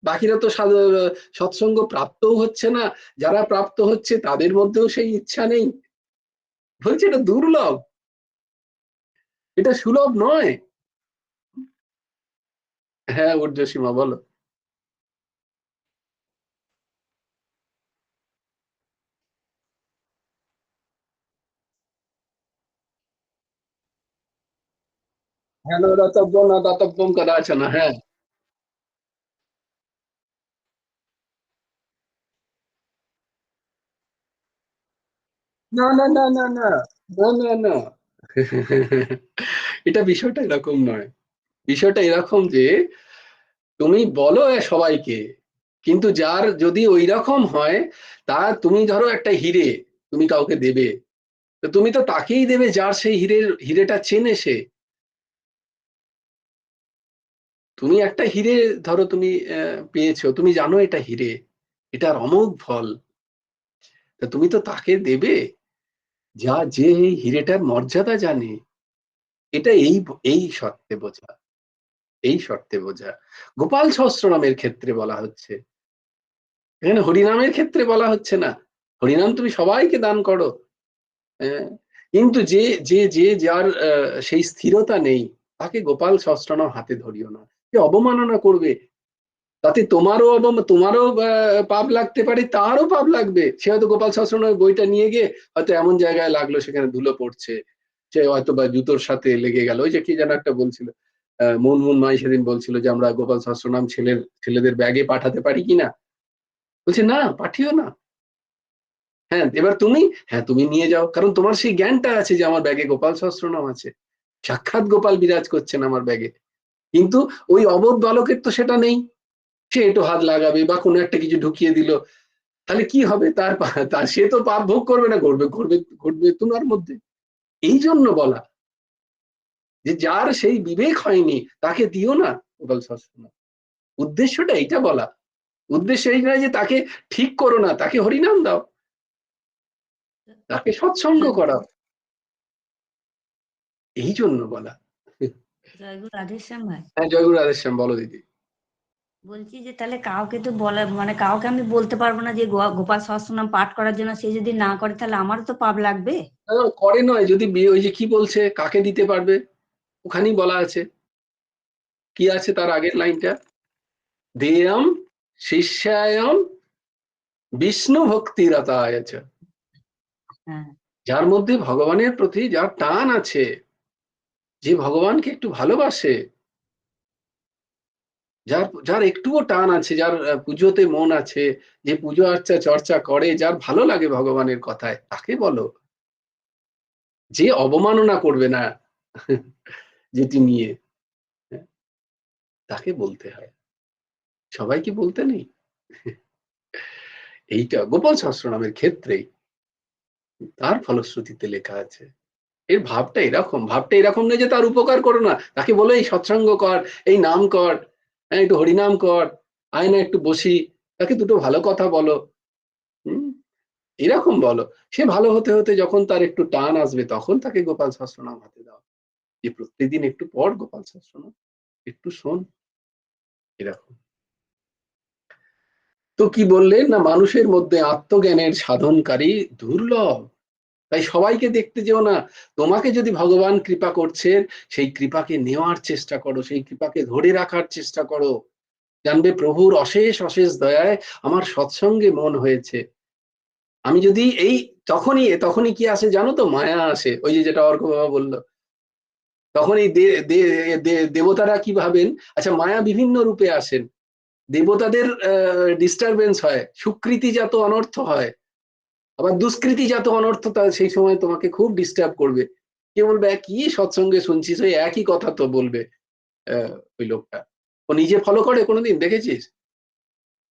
বাকিরা তো সৎসঙ্গ প্রাপ্তও হচ্ছে না, যারা প্রাপ্ত হচ্ছে তাদের মধ্যেও সেই ইচ্ছা নেই। বলছে এটা দুর্লভ, এটা সুলভ নয়। হ্যাঁ, উর্জ্বসীমা বলো। হ্যাঁ, না দাতব্য না দাতব্যম কদাচন। হ্যাঁ, না না না না না না না না। এটা বিষয়টা এরকম নয়। বিষয়টা এরকম যে তুমি বলো সবাইকে, কিন্তু যার যদি ওই রকম হয়, তা তুমি ধরো একটা হিরে তুমি কাউকে দেবে, তো তুমি তো তাকেই দেবে যার সেই হিরেটা চেনে সে। তুমি একটা হিরে ধরো তুমি পেয়েছো, তুমি জানো এটা হিরে, এটার অমোঘ ফল, তা তুমি তো তাকে দেবে যে এই হিরেটার মর্যাদা জানে। এটা এই শর্তে বোঝা, এই শর্তে বোঝা। গোপাল সহস্রনামের ক্ষেত্রে বলা হচ্ছে, এখানে হরিনামের ক্ষেত্রে বলা হচ্ছে না। হরিনাম তুমি সবাইকে দান করো। হ্যাঁ, কিন্তু যে যে যে যার সেই স্থিরতা নেই, তাকে গোপাল সহস্রনাম হাতে ধরিও না। সে অবমাননা করবে, তাতে তোমারও পাপ লাগতে পারে, তারও পাপ লাগবে। সে হয়তো গোপাল সহস্রনামের বইটা নিয়ে গিয়ে হয়তো এমন জায়গায় লাগলো সেখানে ধুলো পড়ছে, সে হয়তো বা জুতোর সাথে লেগে গেল। ওই যে কি যেন একটা বলছিল, মুনমুন মাই সেদিন বলছিল যে আমরা গোপাল সহস্রনাম ছেলেদের ব্যাগে পাঠাতে পারি কিনা। বলছে না, পাঠিও না। হ্যাঁ, এবার তুমি নিয়ে যাও, কারণ তোমার সেই জ্ঞানটা আছে যে আমার ব্যাগে গোপাল সহস্রনাম আছে, সাক্ষাৎ গোপাল বিরাজ করছেন আমার ব্যাগে। কিন্তু ওই অবোধ বালকের তো সেটা নেই। সে একটু হাত লাগাবে বা কোনো একটা কিছু ঢুকিয়ে দিল, তাহলে কি হবে? তার সে তো পাপ ভোগ করবে না, ঘটবে তোমার মধ্যে। এই জন্য বলা যে যার সেই বিবেক হয়নি তাকে দিও না গোপাল সহস্রনাম। উদ্দেশ্যটা এইটা বলা। উদ্দেশ্য এই নয় যে তাকে ঠিক করো না, তাকে হরিনাম দাও, তাকে সৎসঙ্গ করাও, এই জন্য বলা। জয়গুরু রাধেশ্যাম ভাই, হ্যাঁ, জয়গুরু রাধেশ্যাম বলো দিদি। বলছি যে তাহলে কাউকে তো বলা মানে কাউকে আমি বলতে পারবো না যে গোপাল সহস্রনাম পাঠ করার জন্য, সে যদি না করে তাহলে আমারও তো পাপ লাগবে। করে নয়, যদি ওই যে কি বলছে কাকে দিতে পারবে, ওখানেই বলা আছে। কি আছে তার আগের লাইনটা? দেয়ম শিষ্যায়ম বিষ্ণু ভক্তিরতায়। হ্যাঁ, যার মধ্যে ভগবানের প্রতি যার টান আছে, যে ভগবানকে একটু ভালোবাসে, যার যার একটুও টান আছে, যার পুজোতে মন আছে, যে পুজো আর্চা চর্চা করে, যার ভালো লাগে ভগবানের কথায়, তাকে বলো। যে অবমাননা করবে না যেটি নিয়ে, তাকে বলতে হয়। সবাইকে বলতে নেই। এইটা গোপাল সহস্রনামের ক্ষেত্রেই তার ফলশ্রুতিতে লেখা আছে। এর ভাবটা এরকম নয় যে তার উপকার করো না, তাকে বলো এই সৎসঙ্গ কর, এই নাম কর, হ্যাঁ একটু হরিনাম কর, আয় না একটু বসি, তাকে দুটো ভালো কথা বলো। হম, এরকম বলো। সে ভালো হতে হতে যখন তার একটু টান আসবে, তখন তাকে গোপাল সহস্রনাম হাতে দাও, যে প্রত্যেকদিন একটু পড় গোপাল সহস্রনাম, একটু শোন, এরকম। তো কি বললেন না, মানুষের মধ্যে আত্মজ্ঞানের সাধনকারী দুর্লভ, তাই সবাইকে দেখতে যেও না। তোমাকে যদি ভগবান কৃপা করছেন, সেই কৃপাকে নেওয়ার চেষ্টা করো, সেই কৃপাকে ধরে রাখার চেষ্টা করো। জানবে প্রভুর অশেষ অশেষ দয়ায় আমার সৎসঙ্গে মন হয়েছে। আমি যদি এই তখনই তখনই কি আসে জানো তো, মায়া আসে। ওই যে যেটা অর্ক বাবা বললো, তখন এই দেবতারা কি ভাবেন, আচ্ছা মায়া বিভিন্ন রূপে আসেন। দেবতাদের ডিস্টারবেন্স হয়, সুকৃতিজাত অনর্থ হয়, আবার দুষ্কৃতিজাত অনর্থ সেই সময় তোমাকে খুব ডিস্টার্ব করবে। কে বলবে কি সৎসঙ্গে শুনছিস, ওই একই কথা তো বলবে। ওই লোকটা ও নিজে ফলো করে কোনোদিন দেখেছিস?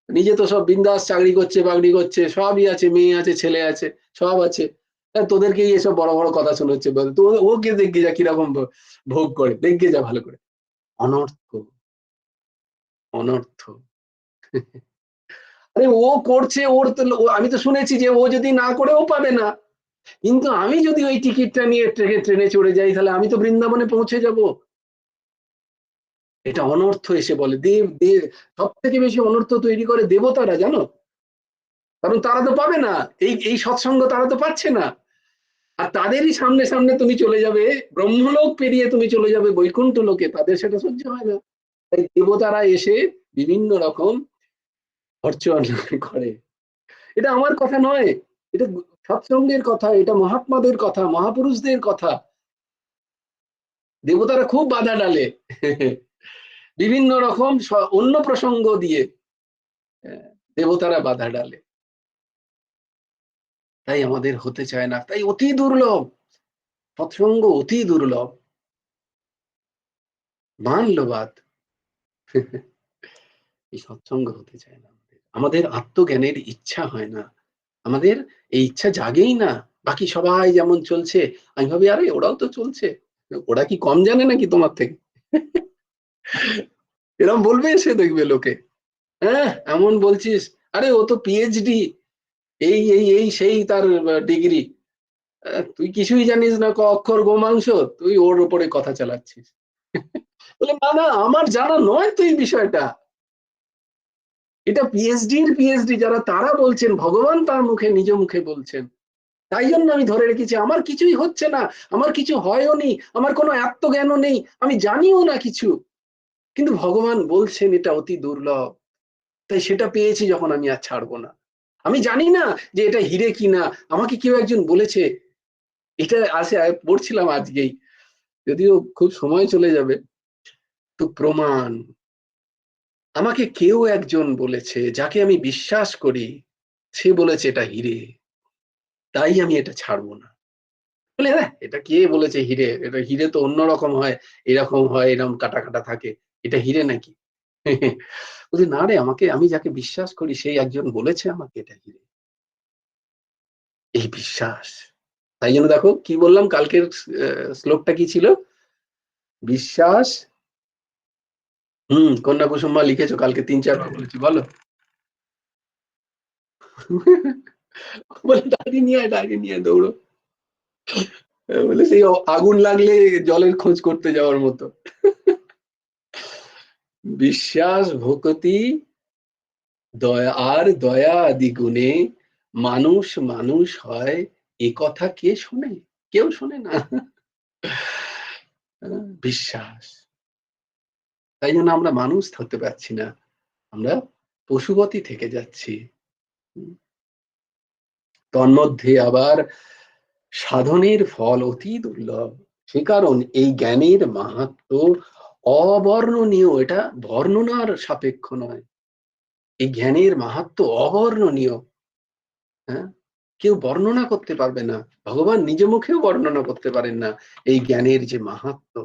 নিজে তো সব বিন্দাস চাকরি করছে, বাকরি করছে, সবই আছে, মেয়ে আছে, ছেলে আছে, সব আছে। তোদেরকেই এসব বড় বড় কথা শোনাচ্ছে, তো ওকে দেখে যা কিরকম ভোগ করে, দেখে যা ভালো করে। অনর্থ, অনর্থ। আরে ও করছে, ওর তো আমি তো শুনেছি যে ও যদি না করে ও পাবে না, কিন্তু আমি যদি ওই টিকিটটা নিয়ে ট্রেনে চড়ে যাই, তাহলে আমি তো বৃন্দাবনে পৌঁছে যাব। এটা অনর্থ এসে বলে। দেব দেব সব থেকে বেশি অনর্থ তৈরি করে দেবতারা, জানো, কারণ তারা তো পাবে না, এই সৎসঙ্গ তারা তো পাচ্ছে না। আর তাদেরই সামনে সামনে তুমি চলে যাবে, ব্রহ্মলোক পেরিয়ে তুমি চলে যাবে বৈকুণ্ঠ লোকে, তাদের সেটা সহ্য হয় না। তাই দেবতারা এসে বিভিন্ন রকম অর্চন করে। এটা আমার কথা নয়, এটা সৎসঙ্গের কথা, এটা মহাত্মাদের কথা, মহাপুরুষদের কথা। দেবতারা খুব বাধা ডালে বিভিন্ন রকম অন্য প্রসঙ্গ দিয়ে দেবতারা বাধা ডালে। তাই আমাদের হতে চায় না, তাই অতি দুর্লভ সৎসঙ্গ, অতি দুর্লভ। মানলো বাদ এই সৎসঙ্গ হতে চায় না, আমাদের আত্মজ্ঞানের ইচ্ছা হয় না, আমাদের এই ইচ্ছা জাগেই না। বাকি সবাই যেমন চলছে, আমি ভাবি আরে ওরাও তো চলছে, ওরা কি কম জানে নাকি তোমার থেকে? এরকম বলবে, সে দেখবে লোকে, হ্যাঁ এমন বলছিস, আরে ও তো পিএইচডি, এই এই এই সেই তার ডিগ্রি, তুই কিছুই জানিস না, অক্ষর গোমাংস, তুই ওর উপরে কথা চালাচ্ছিস। বলে না না, আমার জানা নয় তো এই বিষয়টা, এটা পিএইচডি যারা তারা বলছেন, ভগবান তার মুখে নিজ মুখে বলছেন। তাই জন্য আমি ধরে রেখেছি, আমার কিছুই হচ্ছে না, আমার কিছু হয়ও নি, আমার কোনো আত্মজ্ঞানও নেই, আমি জানিও না কিছু, কিন্তু ভগবান বলছেন এটা অতি দুর্লভ, তাই সেটা পেয়েছি যখন আমি আর ছাড়বো না। আমি জানি না যে এটা হিরে কিনা, আমাকে কেউ একজন বলেছে, এটা আসে পড়ছিলাম আজকেই, যদিও খুব সময় চলে যাবে, তো প্রমাণ আমাকে কেউ একজন বলেছে, যাকে আমি বিশ্বাস করি, সে বলেছে এটা হিরে, তাই আমি এটা ছাড়বো না। বলে হ্যাঁ এটা কে বলেছে হিরে, এটা হিরে তো অন্যরকম হয়, এরকম হয়, এরকম কাটা কাটা থাকে, এটা হিরে নাকি? বলছি না রে, আমাকে, আমি যাকে বিশ্বাস করি সেই একজন বলেছে আমাকে এটা হিরে, এই বিশ্বাস। তাই জন্য দেখো কি বললাম, কালকের শ্লোকটা কি ছিল, বিশ্বাস। কন্যা কুসুমা লিখেছো কালকে 3-4 বার বলেছি, বলো। বলে ডায়েরি নিয়ে দৌড়ো, বলে সেই আগুন লাগলে জলের খোঁজ করতে যাওয়ার মতো। বিশ্বাস ভক্তি দয়া আর দয়া আদি গুণে মানুষ মানুষ হয়, এ কথা কে শোনে? কেউ শোনে না। বিশ্বাস, তাই জন্য আমরা মানুষ হতে পারছি না, আমরা পশুপতি থেকে যাচ্ছি। তন্মধ্যে আবার সাধনের ফল অতি দুর্লভ, সে কারণ এই জ্ঞানের মাহাত্ম্য অবর্ণনীয়, এটা বর্ণনার সাপেক্ষ নয়, এই জ্ঞানের মাহাত্ম্য অবর্ণনীয়। হ্যাঁ, কেউ বর্ণনা করতে পারবে না, ভগবান নিজ মুখেও বর্ণনা করতে পারেন না এই জ্ঞানের যে মাহাত্ম্য।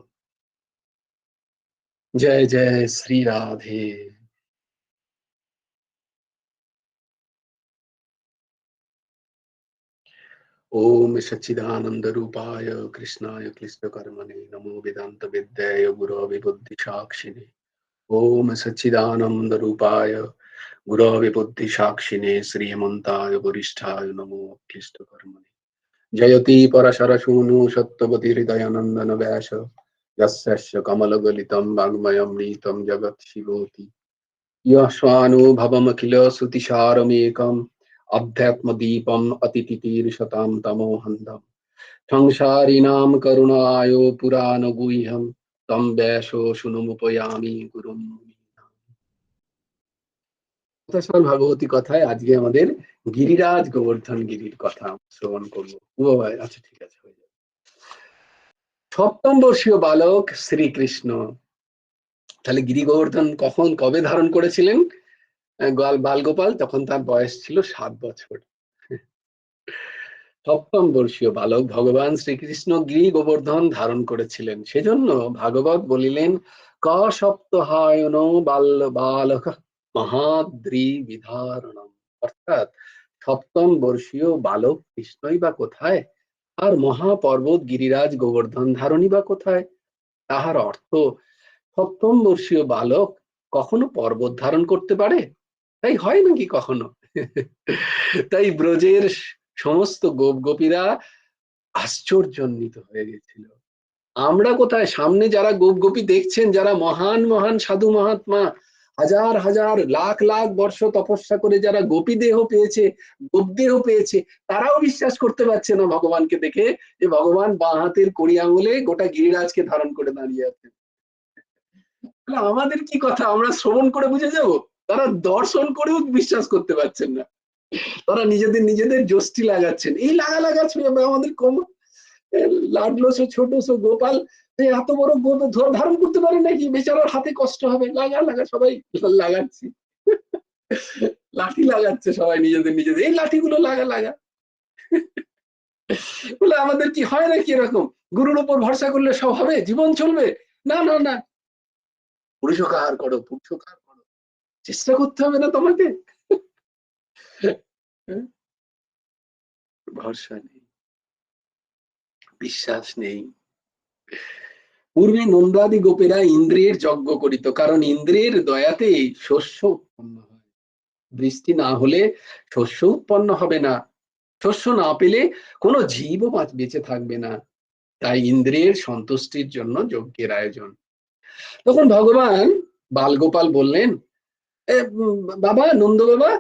জয় জয় শ্রী রাধে। ओम सच्चिदानंद रूपाय कृष्णाय क्लिष्ट कर्मणे नमो वेदांत विद्याय गुरवे बुद्धि साक्षिणे। ओम सच्चिदानंद रूपाय गुरवे बुद्धि साक्षिणे श्रीमंताय वरिष्ठाय नमो क्लिष्ट कर्मणे। जयति परशर सूनु सत्यवती हृदयानंदन व्यास, यस्य कमलगलितं वाङ्मयमृतं जगत् शिवोति। यश्वानुभवमखिल श्रुतिसारमेकम् अध्यात्मदीपम् अतितितीर्षतां तमोहन्दम् संसारिणां करुणायो पुराणगुह्यं तं ব্যাসো শুনমুপয়ামি গুরুম। কথাশাল ভাগবতী কথায় আজকে আমাদের গিরিরাজ গোবর্ধন গিরির কথা শ্রবণ করবো। ও ভাই, আচ্ছা ঠিক আছে, হয়ে যাবে। সপ্তম বর্ষীয় বালক শ্রীকৃষ্ণ তাহলে গিরি গোবর্ধন কখন কবে ধারণ করেছিলেন? বালগোপাল তখন তার বয়স ছিল 7 বছর। সপ্তম বর্ষীয় বালক ভগবান শ্রীকৃষ্ণ গিরি গোবর্ধন ধারণ করেছিলেন। সেজন্য ভাগবত বলিলেন ক সপ্তাহায়ন বালক মহাদ্রি বিধারণম, অর্থাৎ সপ্তম বর্ষীয় বালক কৃষ্ণই বা কোথায়, আর মহাপর্বত গিরিরাজ গোবর্ধন ধারণই বা কোথায়। তাহার অর্থ সপ্তম বর্ষীয় বালক কখনো পর্বত ধারণ করতে পারে? তাই হয় নাকি কখনো? তাই ব্রজের সমস্ত গোপীরা আশ্চর্যান্বিত হয়ে গেছিল। আমরা কোথায়? সামনে যারা গোপী দেখছেন, যারা মহান মহান সাধু মহাত্মা, হাজার হাজার লাখ লাখ বর্ষ তপস্যা করে যারা গোপী দেহ পেয়েছে, গোপ দেহ পেয়েছে, তারাও বিশ্বাস করতে পারছে না ভগবানকে দেখে যে ভগবান বাঁ হাতের কড়ি আঙুলে গোটা গিরিরাজকে ধারণ করে দাঁড়িয়ে আছেন। আমাদের কি কথা, আমরা শ্রবণ করে বুঝে যাব? তারা দর্শন করেও বিশ্বাস করতে পারছেন না। তারা নিজেদের নিজেদের যষ্টি লাগাচ্ছেন। এই লাগা আমাদের কম লাডলো ছোট গোপাল এত বড় গোপ ধারণ করতে পারে নাকি? বেচারার হাতে কষ্ট হবে। লাগা সবাই লাগাচ্ছি, লাঠি লাগাচ্ছে সবাই নিজেদের নিজেদের, এই লাঠিগুলো লাগা। বলে আমাদের কি হয় নাকি এরকম? গুরুর উপর ভরসা করলে সব হবে, জীবন চলবে? না না না, পুরুষকার করো, পুরুষকার করো, চেষ্টা করতে হবে না তোমাকে? ভরসা নেই, বিশ্বাস নেই। পূর্বে নন্দাদি গোপেরা ইন্দ্রিয়ের যজ্ঞ করিত, কারণ ইন্দ্রিয়ের দয়াতেই শস্য উৎপন্ন হয়। বৃষ্টি না হলে শস্য উৎপন্ন হবে না, শস্য না পেলে কোনো জীবও বেঁচে থাকবে না। তাই ইন্দ্রিয়ের সন্তুষ্টির জন্য যজ্ঞের আয়োজন। তখন ভগবান বালগোপাল বললেন, বাবা নন্দ বাবা,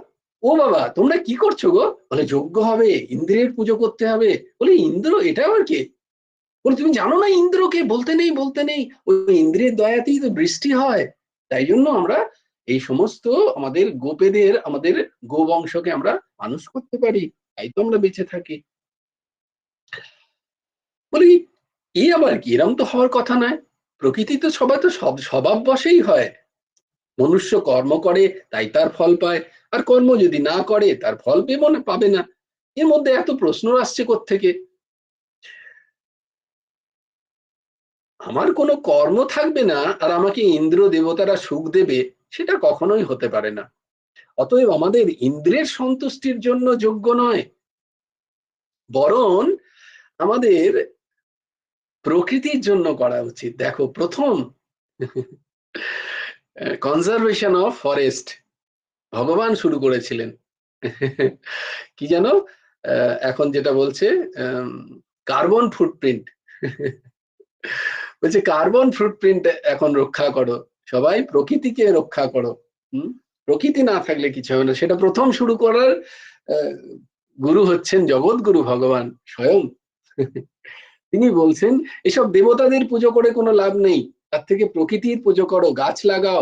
ও বাবা তোমরা কি করছো গো? বলে যজ্ঞ হবে, ইন্দ্রের পুজো করতে হবে। বলে ইন্দ্র এটা আবার কে? বলে তুমি জানো না ইন্দ্রকে? বলতে নেই, ওই ইন্দ্রের দয়াতেই তো বৃষ্টি হয়। তাই জন্য আমরা এই সমস্ত আমাদের গোপেদের, আমাদের গোবংশকে আমরা মানুষ করতে পারি, তাই তো আমরা বেঁচে থাকি। বলি এই আবার কি? এরম তো হওয়ার কথা নয়। প্রকৃতি তো সবাই তো স্বভাব বশেই হয়। মনুষ্য কর্ম করে তাই তার ফল পায়, আর কর্ম যদি না করে তার ফল পাবে না। এর মধ্যে এত প্রশ্ন আসছে কোত্থেকে? আমার কোনো কর্ম থাকবে না আর আমাকে ইন্দ্র দেবতারা সুখ দেবে, সেটা কখনোই হতে পারে না। অতএব আমাদের ইন্দ্রের সন্তুষ্টির জন্য যোগ্য নয়, বরং আমাদের প্রকৃতির জন্য করা উচিত। দেখো, প্রথম কনজারভেশন অফ ফরেস্ট ভগবান শুরু করেছিলেন। কি যেন এখন যেটা বলছে কার্বন ফুটপ্রিন্ট, বলছে কার্বন ফুটপ্রিন্ট এখন রক্ষা করো, সবাই প্রকৃতিকে রক্ষা করো। প্রকৃতি না থাকলে কিছু হবে না। সেটা প্রথম শুরু করার গুরু হচ্ছেন জগৎগুরু ভগবান স্বয়ং। তিনি বলছেন এসব দেবতাদের পুজো করে কোনো লাভ নেই, তার থেকে প্রকৃতির পুজো করো, গাছ লাগাও,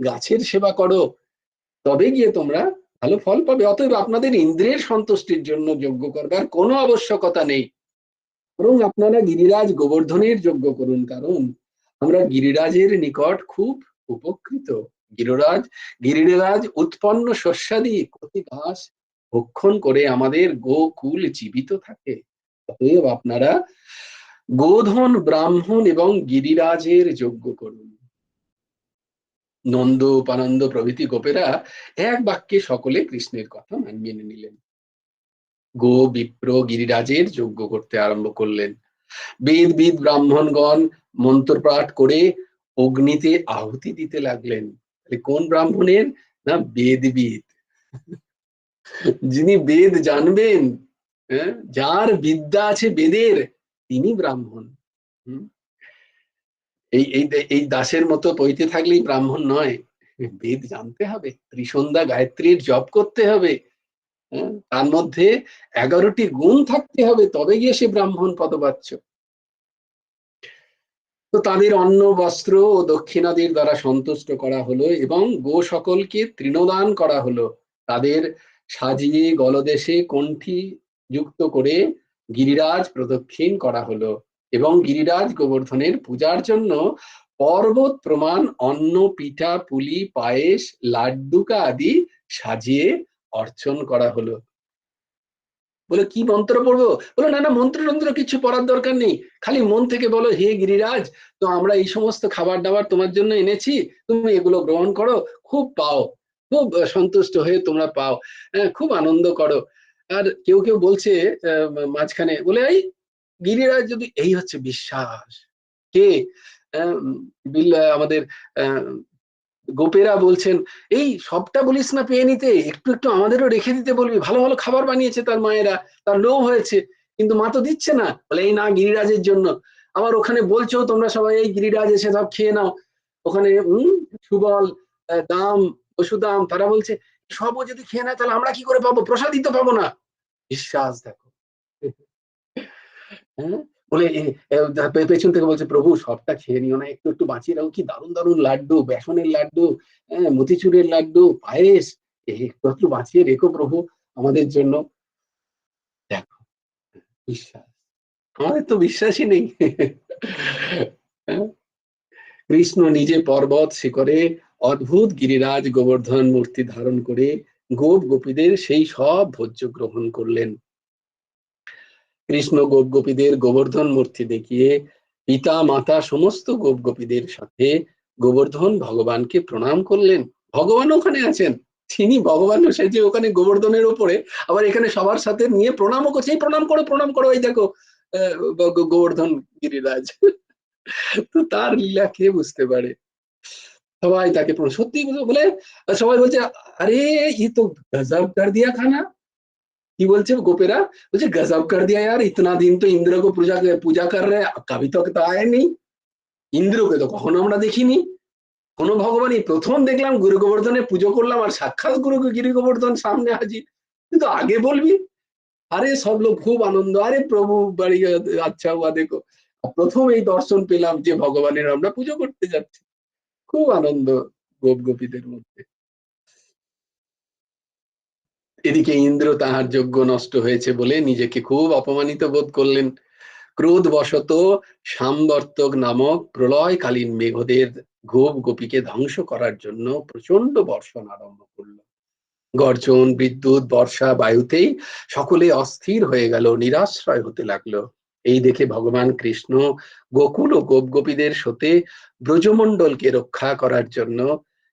গাছের সেবা করো, তবে গিয়ে তোমরা ভালো ফল পাবে। অতএব আপনাদের ইন্দ্রিয়ের সন্তুষ্টির জন্য যজ্ঞ করবার কোনো আবশ্যকতা নেই, বরং আপনারা গিরিরাজ গোবর্ধনের যজ্ঞ করুন, কারণ আমরা গিরিরাজের নিকট খুব উপকৃত। গিরিরাজ উৎপন্ন শস্যাদি প্রতি ঘাস ভক্ষণ করে আমাদের গোকুল জীবিত থাকে। অতএব আপনারা গোধন, ব্রাহ্মণ এবং গিরিরাজের যজ্ঞ করুন। নন্দ, উপানন্দ প্রভৃতি গোপেরা এক বাক্যে সকলে কৃষ্ণের কথা মেনে নিলেন। গো বিপ্র গিরিরাজের যজ্ঞ করতে আরম্ভ করলেন। বেদবিদ ব্রাহ্মণগণ মন্ত্রপাঠ করে অগ্নিতে আহুতি দিতে লাগলেন। কোন ব্রাহ্মণের? না, বেদবিদ, যিনি বেদ জানবেন, যার বিদ্যা আছে বেদের, তিনি ব্রাহ্মণ। এই দাসের মতো পইতে থাকলেই ব্রাহ্মণ নয়। বেদ জানতে হবে, ত্রিসন্ধ্যা গায়ত্রীর জপ করতে হবে, তার মধ্যে 11টি গুণ থাকতে হবে, তবে গিয়ে সে ব্রাহ্মণ পদবাচ্য। তো তাদের অন্ন বস্ত্র ও দক্ষিণাদির দ্বারা সন্তুষ্ট করা হলো এবং গো সকলকে তৃণদান করা হলো। তাদের সাজিয়ে গলদেশে কণ্ঠী যুক্ত করে গিরিরাজ প্রদক্ষিণ করা হলো এবং গিরিরাজ গোবর্ধনের পূজার জন্য পর্বত প্রমাণ অন্ন, পিঠা, পুলি, পায়েস, লাড্ডুকা আদি সাজিয়ে অর্চন করা হলো। বলে কি মন্ত্র পড়বো? বলে না না, মন্ত্র টন্ত্র কিছু পড়ার দরকার নেই, খালি মন থেকে বলো, হে গিরিরাজ, তো আমরা এই সমস্ত খাবার দাবার তোমার জন্য এনেছি, তুমি এগুলো গ্রহণ করো, খুব পাও, খুব সন্তুষ্ট হয়ে তোমরা পাও, খুব আনন্দ করো। আর কেউ কেউ বলছে মাঝখানে, বলে এই গিরিরাজ যদি, এই হচ্ছে বিশ্বাস। কে? আমাদের গোপেরা বলছেন, এই সবটা বলিস না পেয়ে নিতে, একটু একটু আমাদেরও রেখে দিতে বলবি, ভালো ভালো খাবার বানিয়েছে তার মায়েরা, তার লোভ হয়েছে, কিন্তু মা তো দিচ্ছে না। বলে এই না, গিরিরাজের জন্য। আবার ওখানে বলছো তোমরা সবাই, এই গিরিরাজ এসে সব খেয়ে নাও। ওখানে সুবল, দাম, বসুদাম, তারা বলছে সবও যদি খেয়ে নেয় তাহলে আমরা কি করে পাবো, প্রসাদই তো পাবো না। বিশ্বাস দেখো। হ্যাঁ, বলে পেছন থেকে বলছে, প্রভু সবটা খেয়ে নিও না, একটু একটু বাঁচিয়ে রাখো, কি দারুণ দারুণ লাড্ডু, বেসনের লাড্ডু, মতিচুরের লাড্ডু, পায়েস, একটু একটু বাঁচিয়ে রেখো প্রভু আমাদের জন্য। দেখো বিশ্বাস, আমাদের তো বিশ্বাসই নেই। কৃষ্ণ নিজে পর্বত শিখরে অদ্ভুত গিরিরাজ গোবর্ধন মূর্তি ধারণ করে গোপ গোপীদের সেই সব ভোজ্য গ্রহণ করলেন। কৃষ্ণ গোপ গোপীদের গোবর্ধন মূর্তি দেখিয়ে পিতা মাতা সমস্ত গোপ গোপীদের সাথে গোবর্ধন ভগবানকে প্রণাম করলেন। ভগবান ওখানে আছেন, তিনি ভগবান সেজে ওখানে গোবর্ধনের ওপরে, আবার এখানে সবার সাথে নিয়ে প্রণামও করছে, প্রণাম করো প্রণাম করো, এই দেখো গোবর্ধন গিরিরাজ। তো তার লীলা কে বুঝতে পারে? সবাই তাকে সত্যি বলে, সবাই বলছে আরে ই তো গজব কর দিয়া খানা। কি বলছে গোপেরা? বলছে गजब कर दिया यार, इतना दिन तो इंद्र को पूजा कर रहे, कभी तक तो आया नहीं, ইন্দ্রকে তো কখনো আমরা দেখিনি, কোনো ভগবানই প্রথম দেখলাম গুরু গোবর্ধনের পুজো করলাম, আর সাক্ষাৎ গুরু গিরি গোবর্ধন সামনে হাজির, কিন্তু আগে বলবি। আরে সব লোক খুব আনন্দ, আরে প্রভু বাড়ি আচ্ছা হুয়া দেখো, প্রথম এই দর্শন পেলাম যে ভগবানের আমরা পুজো করতে যাচ্ছি, খুব আনন্দ গোপ গোপীদের মধ্যে। এদিকে ইন্দ্র তাহার যজ্ঞ নষ্ট হয়েছে বলে নিজেকে খুব অপমানিত বোধ করলেন। ক্রোধবশত সামবর্তক নামক প্রলয়কালীন মেঘদের গোপ গোপীকে ধ্বংস করার জন্য প্রচন্ড বর্ষণ আরম্ভ করল। গর্জন, বিদ্যুৎ, বর্ষা, বায়ুতেই সকলে অস্থির হয়ে গেল, নিরাশ্রয় হতে লাগলো। এই দেখে ভগবান কৃষ্ণ গোকুল ও গোপ গোপীদের সাথে ব্রজমণ্ডলকে রক্ষা করার জন্য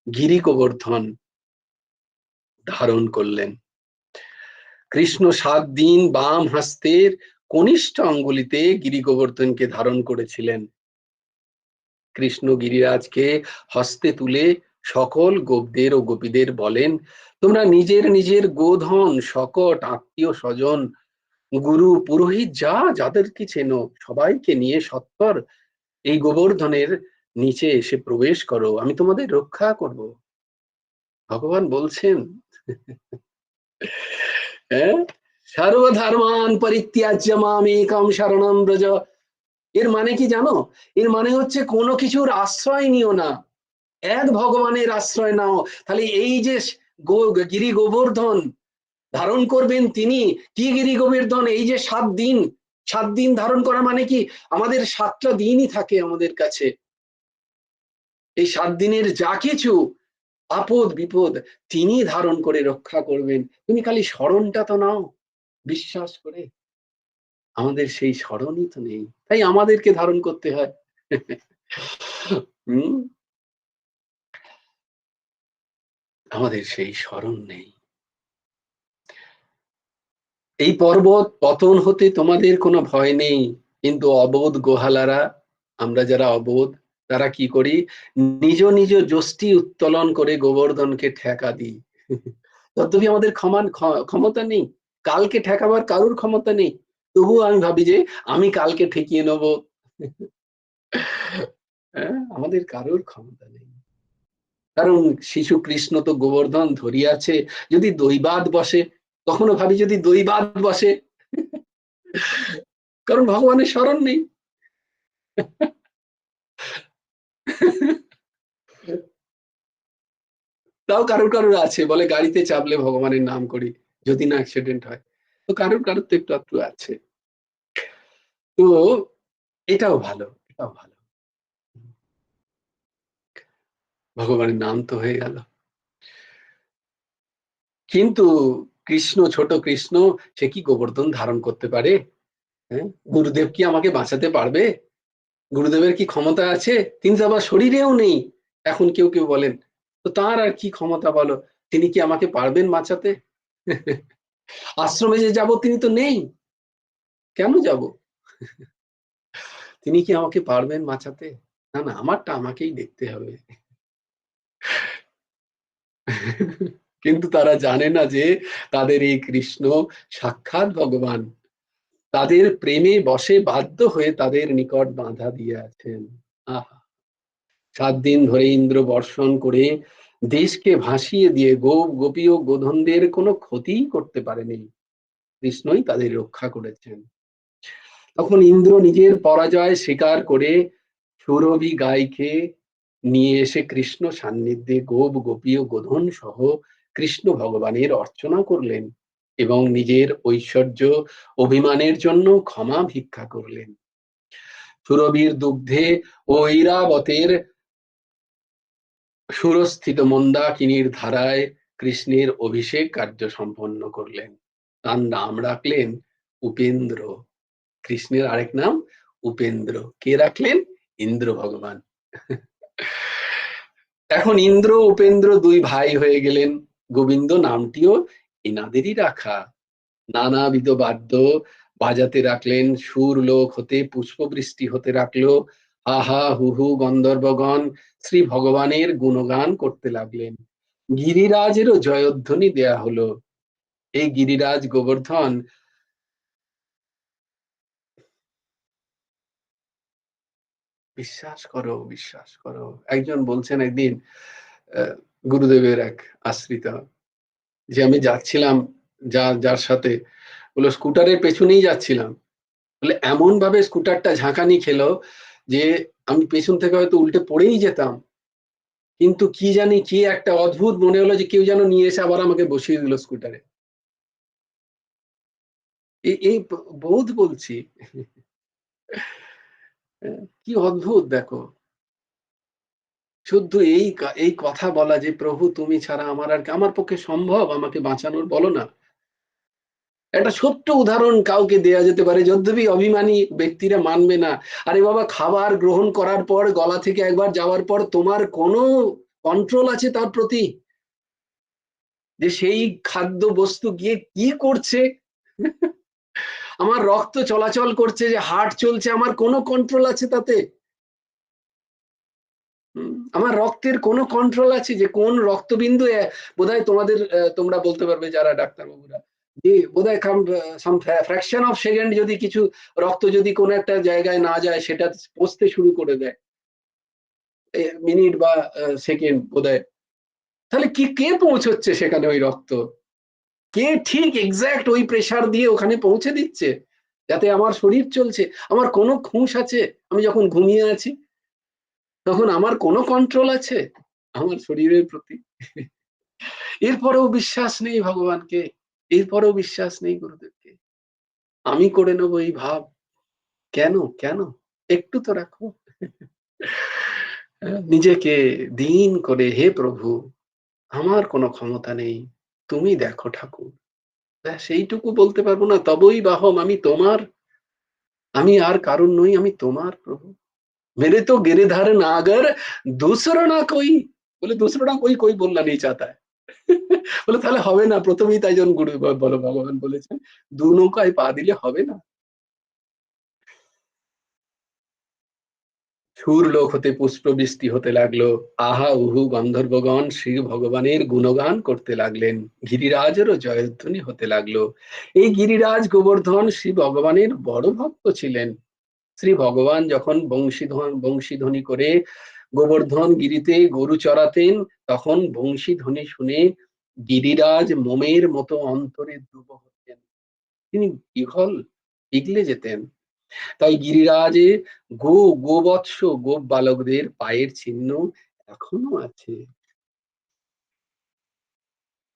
গিরি গোবর্ধন ধারণ করলেন। কৃষ্ণ 7 দিন বাম হস্তের কনিষ্ঠ অঙ্গুলিতে গিরি গোবর্ধনকে ধারণ করেছিলেন। কৃষ্ণ গিরিরাজকে হস্তে তুলে সকল গোপদের ও গোপীদের বলেন, তোমরা নিজের নিজের গোধন, শকট, আত্মীয় স্বজন, গুরু, পুরোহিত, যাদেরকে চেনো সবাইকে নিয়ে সত্বর এই গোবর্ধনের নিচে এসে প্রবেশ করো, আমি তোমাদের রক্ষা করব। ভগবান বলছেন, হ্যাঁ, সর্বধর্মান পরিত্যাজ্য মামেকং শরণং ব্রজ। এর মানে কি জানো? এর মানে হচ্ছে কোনো কিছুর আশ্রয় নিও না, এক ভগবানের আশ্রয় নাও। তাহলে এই যে গিরি গোবর্ধন ধারণ করবেন তিনি, কি গিরি গোবর্ধন? এই যে 7 দিন, 7 দিন ধারণ করা মানে কি, আমাদের 7টা দিনই থাকে আমাদের কাছে। এই 7 দিনের যা কিছু আপদ বিপদ তিনি ধারণ করে রক্ষা করবেন। তুমি খালি স্মরণটা তো নাও বিশ্বাস করে। আমাদের সেই স্মরণই তো নেই, তাই আমাদেরকে ধারণ করতে হয়। আমাদের সেই স্মরণ নেই। এই পর্বত পতন হতে তোমাদের কোনো ভয় নেই, কিন্তু অবোধ গোহালারা, আমরা যারা অবোধ, তারা কি করি, নিজ নিজ যষ্টি উত্তোলন করে গোবর্ধনকে ঠেকা দিই। তদ্যপি আমাদের ক্ষমতা নেই, কালকে ঠেকাবার কারুর ক্ষমতা নেই, তবুও আমি ভাবি যে আমি কালকে ঠেকিয়ে নেব। আমাদের কারুর ক্ষমতা নেই। কারণ শিশু কৃষ্ণ তো গোবর্ধন ধরিয়াছে, যদি দৈবাত বসে, কখনো ভাবি যদি দৈবাত বসে, কারণ ভগবানের স্মরণ নেই। তাও কারোর কারোর আছে, বলে গাড়িতে চাপলে ভগবানের নাম করি, যদি না অ্যাক্সিডেন্ট হয়। তো কারোর কারোর তো একটু একটু আছে। তো এটাও ভালো, এটাও ভালো, ভগবানের নাম তো হয়ে গেল। কিন্তু কৃষ্ণ, ছোট কৃষ্ণ, সে কি গোবর্ধন ধারণ করতে পারে? হ্যাঁ, গুরুদেব কি আমাকে বাঁচাতে পারবে? গুরুদেবের কি ক্ষমতা আছে? তিনি তো আবার শরীরেও নেই। এখন কেউ কেউ বলেন, তো তার আর কি ক্ষমতা বলো, তিনি কি আমাকে পারবেন বাঁচাতে? আশ্রমে যে যাব, তিনি তো নেই, কেন যাব? তিনি কি আমাকে পারবেন বাঁচাতে? না না, আমারটা আমাকেই দেখতে হবে। কিন্তু তারা জানে না যে তাদের এই কৃষ্ণ সাক্ষাৎ ভগবান, তাদের প্রেমে বশে বাধ্য হয়ে তাদের নিকট বাঁধা দিয়ে আছেন। আহা, 7 দিন ধরে ইন্দ্র বর্ষণ করে দেশকে ভাসিয়ে দিয়ে গোপী ও গোধনদের কোনো ক্ষতিই করতে পারেনি, কৃষ্ণই তাদের রক্ষা করেছেন। তখন ইন্দ্র নিজের পরাজয় স্বীকার করে সুরভি গাইকে নিয়ে এসে কৃষ্ণ সান্নিধ্যে গোপী ও গোধন সহ কৃষ্ণ ভগবানের অর্চনা করলেন এবং নিজের ঐশ্বর্য অভিমানের জন্য ক্ষমা ভিক্ষা করলেন। সুরভির দুগ্ধে ও ঐরাবতের সুরস্থিত মন্দাকিনীর ধারায় কৃষ্ণের অভিষেক কার্য সম্পন্ন করলেন। তার নাম রাখলেন উপেন্দ্র। কৃষ্ণের আরেক নাম উপেন্দ্র। কে রাখলেন? ইন্দ্র ভগবান। এখন ইন্দ্র উপেন্দ্র 2 ভাই হয়ে গেলেন। গোবিন্দ নামটিও এনাদেরই রাখা। নানাবিধ বাদ্য বাজাতে রাখলেন, সুর লোক হতে পুষ্পবৃষ্টি হতে রাখলো, আহা হুহু গন্ধর্বগণ শ্রী ভগবানের গুণগান করতে লাগলেন। গিরিরাজেরও জয়ধ্বনি দেয়া হলো। এই গিরিরাজ গোবর্ধন, বিশ্বাস করো বিশ্বাস করো, একজন বলছেন একদিন, গুরুদেবের এক আশ্রিত, যে আমি যাচ্ছিলাম যার সাথে, বলে স্কুটারের পেছনেই যাচ্ছিলাম, বলে এমন ভাবে স্কুটারটা ঝাঁকানি খেলো যে আমি পেছন থেকে হয়তো উল্টে পড়েই যেতাম, কিন্তু কি জানি কি একটা অদ্ভুত মনে হলো যে কেউ যেন নিয়ে এসে আবার আমাকে বসিয়ে দিল স্কুটারে। এই বোধ বলছি, কি অদ্ভুত দেখো। শুধু এই কথা বলা যে প্রভু তুমি ছাড়া আমার আর আমার পক্ষে সম্ভব আমাকে বাঁচানোর, বলো না। একটা ছোট্ট উদাহরণ কাউকে দেয়া যেতে পারে, যদ্যপি অভিমানী ব্যক্তিরা মানবে না। আরে বাবা, খাবার গ্রহণ করার পর গলা থেকে একবার যাওয়ার পর তোমার কোনো কন্ট্রোল আছে তার প্রতি, যে সেই খাদ্য বস্তু গিয়ে কি করছে? আমার রক্ত চলাচল করছে, যে হার্ট চলছে, আমার কোনো কন্ট্রোল আছে তাতে? আমার রক্তের কোনো কন্ট্রোল আছে যে কোন রক্তবিন্দু? বোধহয় তোমাদের তোমরা বলতে পারবে যারা ডাক্তারবাবুরা, যে বোধহয় সাম ফ্র্যাকশন অফ সেকেন্ড যদি কিছু রক্ত যদি কোনো একটা জায়গায় না যায়, সেটা পচতে শুরু করে দেয়, মিনিট বা সেকেন্ড বোধহয়। তাহলে কি কে পৌঁছচ্ছে সেখানে ওই রক্ত? কে ঠিক এক্সাক্ট ওই প্রেসার দিয়ে ওখানে পৌঁছে দিচ্ছে যাতে আমার শরীর চলছে? আমার কোনো খুঁশ আছে? আমি যখন ঘুমিয়ে আছি তখন আমার কোনো কন্ট্রোল আছে আমার শরীরের প্রতি? এরপরেও বিশ্বাস নেই ভগবানকে, এরপরেও বিশ্বাস নেই গুরুদেবকে। আমি করে নেবো এই ভাব, কেন কেন? একটু তো রাখো নিজেকে দিন করে, হে প্রভু আমার কোনো ক্ষমতা নেই, তুমি দেখো ঠাকুর। সেইটুকু বলতে পারবো না? তবই বাহম আমি তোমার, আমি আর কারণ নই, আমি তোমার প্রভু। मेरे तो गिरधर नागर दूसरा ना कोई, বলে दूसरा ना कोई कोई बोलना नहीं चाहता है। বলে তাহলে হবে না, প্রথমেই তাই যখন গুরু বলো ভগবান বলেছেন দু নৌকায় পা দিলে হবে না। সুর লোক হতে পুষ্প বৃষ্টি হতে লাগলো, আহা উহু গন্ধর্বগণ শ্রী ভগবানের গুণগান করতে লাগলেন, গিরিরাজেরও জয়ধ্বনি হতে লাগলো। এই গিরিরাজ গোবর্ধন শ্রী ভগবানের বড় ভক্ত ছিলেন। শ্রী ভগবান যখন বংশীধ্বনি করে গোবর্ধন গিরিতে গরু চড়াতেন, তখন বংশী ধ্বনি শুনে গিরিরাজ মোমের মতো অন্তরে ধ্রুব হতেন। তিনি পিঘলে যেতেন। তাই গিরিরাজে গোবৎস গোপ বালকদের পায়ের চিহ্ন এখনো আছে।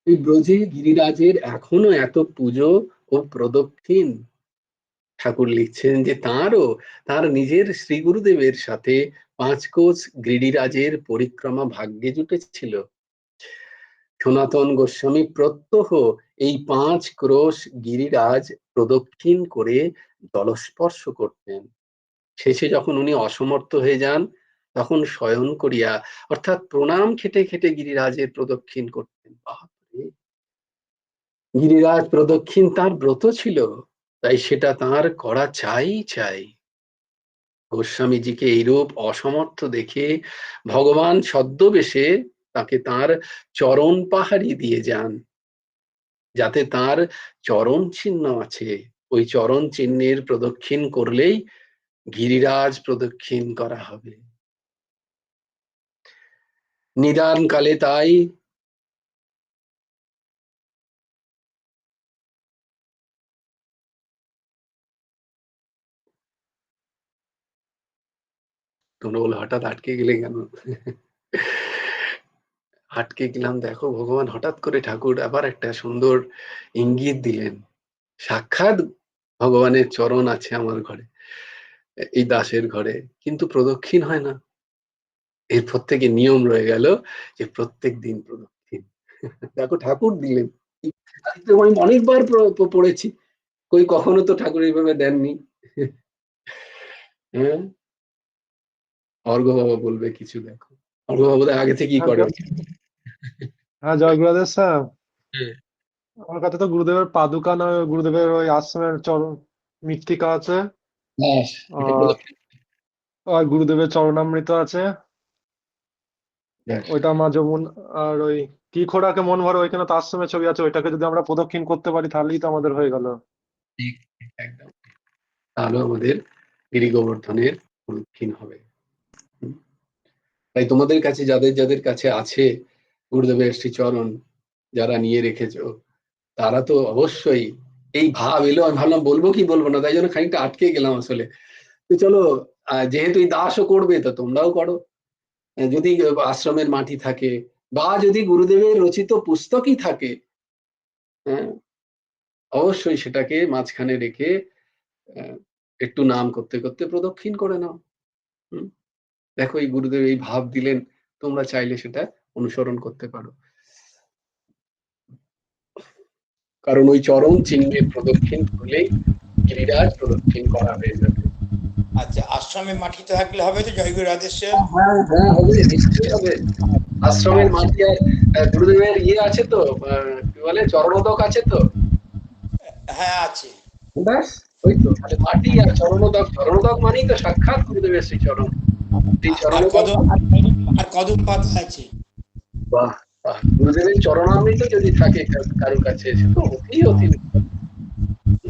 এই ব্রজে গিরিরাজের এখনো এত পুজো ও প্রদক্ষিণ। ঠাকুর লিখছেন যে তার নিজের শ্রী গুরুদেবের সাথে 5 কোষ গিরিরাজের পরিক্রমা ভাগ্যে জুটেছিল। সনাতন গোস্বামী প্রত্যহ এই 5 ক্রোশ গিরিরাজ প্রদক্ষিণ করে জলস্পর্শ করতেন। শেষে যখন উনি অসমর্থ হয়ে যান, তখন শয়ন করিয়া অর্থাৎ প্রণাম খেটে খেটে গিরিরাজের প্রদক্ষিণ করতেন। বাপরে! গিরিরাজ প্রদক্ষিণ তার ব্রত ছিল, তাই সেটা তার করা চাই। গোস্বামীজিকে এইরূপ অসমর্থ দেখে ভগবান ছদ্মবেশে তাকে তার চরণ পাহাড়ি দিয়ে যান, যাতে তার চরণ চিহ্ন আছে। ওই চরণ চিহ্নের প্রদক্ষিণ করলেই গিরিরাজ প্রদক্ষিণ করা হবে। নিদান কালে তাই তোমরা বলো হঠাৎ আটকে গেলে কেন? আটকে গেলাম, দেখো ভগবান হঠাৎ করে ঠাকুর আবার একটা সুন্দর ইঙ্গিত দিলেন। সাক্ষাৎ ভগবানের চরণ আছে আমার ঘরে, এই দাসের ঘরে, কিন্তু প্রদক্ষিণ হয় না। এরপর থেকে নিয়ম রয়ে গেল যে প্রত্যেক দিন প্রদক্ষিণ। দেখো ঠাকুর দিলেন, আমি অনেকবার পড়েছি, কই কখনো তো ঠাকুর এইভাবে দেননি। হ্যাঁ, অর্ঘ্য বাবা বলবে কিছু, দেখো অর্ঘ্য বাবা আগে থেকেই হ্যাঁ করে। হ্যাঁ, জয় গুরুদেব স্যার। হ্যাঁ, আমার কাছে তো গুরুদেবের পাদুকা না, গুরুদেবের ওই আশ্রমের চরণ মৃত্তিকা আছে, ব্যাস, এটা আর প্রদক্ষিণ। আর গুরুদেবের চরণামৃত আছে, ব্যাস, ওইটা মা যমুন। আর ওই কি খোড়াকে মন ভরে, ওইখানে তো আশ্রমের ছবি আছে, ওইটাকে যদি আমরা প্রদক্ষিণ করতে পারি তাহলেই তো আমাদের হয়ে গেল। ঠিক, একদম। তাহলে আমাদের গিরি গোবর্ধনের প্রদক্ষিণ হবে। তাই তোমাদের কাছে যাদের যাদের কাছে আছে গুরুদেবের শ্রীচরণ, যারা নিয়ে রেখেছো, তারা তো অবশ্যই, এই ভাব এলো, আমি ভাবলাম বলবো কি বলবো না, তাই জন্য খানিকটা আটকে গেলাম আসলে। তো চলো, যেহেতু এই দাসও করবে, তো তোমরাও করো। যদি আশ্রমের মাটি থাকে, বা যদি গুরুদেবের রচিত পুস্তকই থাকে, হ্যাঁ, অবশ্যই সেটাকে মাঝখানে রেখে একটু নাম করতে করতে প্রদক্ষিণ করে নাও। হুম, দেখো এই গুরুদেব এই ভাব দিলেন, তোমরা চাইলে সেটা অনুসরণ করতে পারো। কারণ ওই চরণ চিহ্নে প্রদক্ষিণ করলেই গিরিরাজ প্রদক্ষিণ করা হয়ে যাবে। আচ্ছা, আশ্রমে মাটিতে থাকলে হবে তো জয়গুরু আদেশে? হ্যাঁ হ্যাঁ, হবে, নিশ্চয়ই হবে। আশ্রমের মাটি আর গুরুদেবের ইয়ে আছে তো, কি বলে, চরণোদক আছে তো। হ্যাঁ, আছে। ব্যাস, ওই তো, তাহলে মাটি আর চরণোদক, চরণোদক মানেই তো সাক্ষাৎ গুরুদেবের শ্রীচরণ। সেই আর চরণোদক, কদম আর কদম পাতা আছে। বাহ বাহ, গুরুদেবের চরণামৃত যদি থাকে কারোর কাছে, সে তো অতি অতি উত্তম।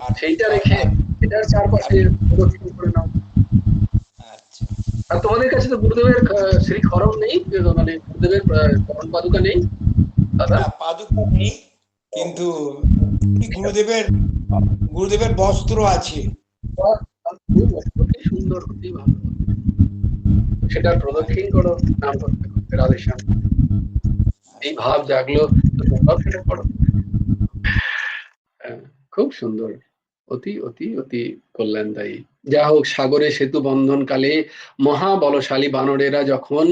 আর সেইটা রেখে এটার চারপাশে প্রদক্ষিণ করে নাও। আচ্ছা, আর তোমাদের কাছে তো গুরুদেবের শ্রী খড়ম নেই, মানে গুরুদেবের চরণ পাদুকা নেই দাদা? না পাদুকা নেই, কিন্তু গুরুদেবের গুরুদেবের বস্ত্র আছে। বাহ, বাহ, খুব অতি সুন্দর, অতি ভালো। সেটা প্রদক্ষিণ করো, নাম করতে করতে রাধেশ্যাম। এই ভাব জাগলো, তো তোমরাও সেটা করো। খুব সুন্দর, অতি অতি অতি কল্যাণদায়ী। যা হোক, সাগরে সেতু বন্ধন কালে মহাবলশালী বানরেরা যখন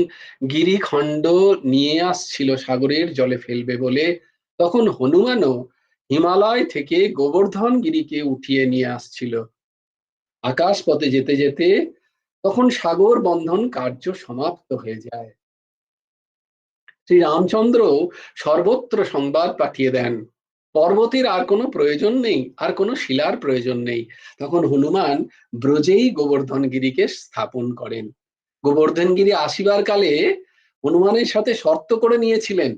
গিরিখণ্ড নিয়ে আসছিল সাগরের জলে ফেলবে বলে, তখন হনুমানও হিমালয় থেকে গোবর্ধন গিরিকে উঠিয়ে নিয়ে আসছিল। আকাশ পথে যেতে যেতে তখন সাগর বন্ধন কার্য সমাপ্ত হয়ে যায়। শ্রী রামচন্দ্র সর্বত্র সংবাদ পাঠিয়ে দেন, পর্বতের আর কোনো প্রয়োজন নেই, আর কোনো শিলার প্রয়োজন নেই। তখন হনুমান ব্রজেই গোবর্ধন গিরিকে স্থাপন করেন। গোবর্ধন গিরি আসিবার কালে হনুমানের সাথে শর্ত করে নিয়েছিলেন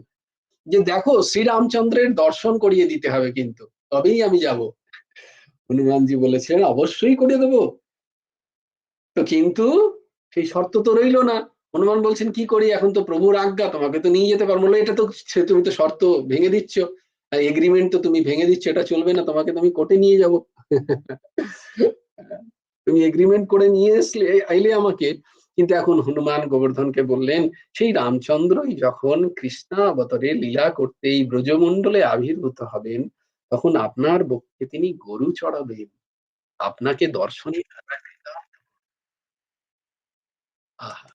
যে দেখো, শ্রীরামচন্দ্রের দর্শন করিয়ে দিতে হবে, কিন্তু তবেই আমি যাব। হনুমানজি বলেছিলেন অবশ্যই করে দেবো। তো কিন্তু সেই শর্ত তো রইল না, হনুমান বলছেন কি করি, এখন তো প্রভুর আজ্ঞা, তোমাকে তো নিয়ে যেতে পারবো না, এটা তো তুমি তো শর্ত ভেঙে দিচ্ছ, এগ্রিমেন্ট তো তুমি ভেঙে দিচ্ছ, এটা চলবে না, তোমাকে তো আমি কোর্টে নিয়ে যাব। তুমি এগ্রিমেন্ট করে নিয়ে আইলে আমাকে। কিন্তু এখন হনুমান গোবর্ধনকে বললেন, সেই রামচন্দ্রই যখন কৃষ্ণাবতারে লীলা করতে এই ব্রজমণ্ডলে আবির্ভূত হবেন, তখন আপনার বক্ষে তিনি গরু চড়াবেন, আপনাকে দর্শনে আহা,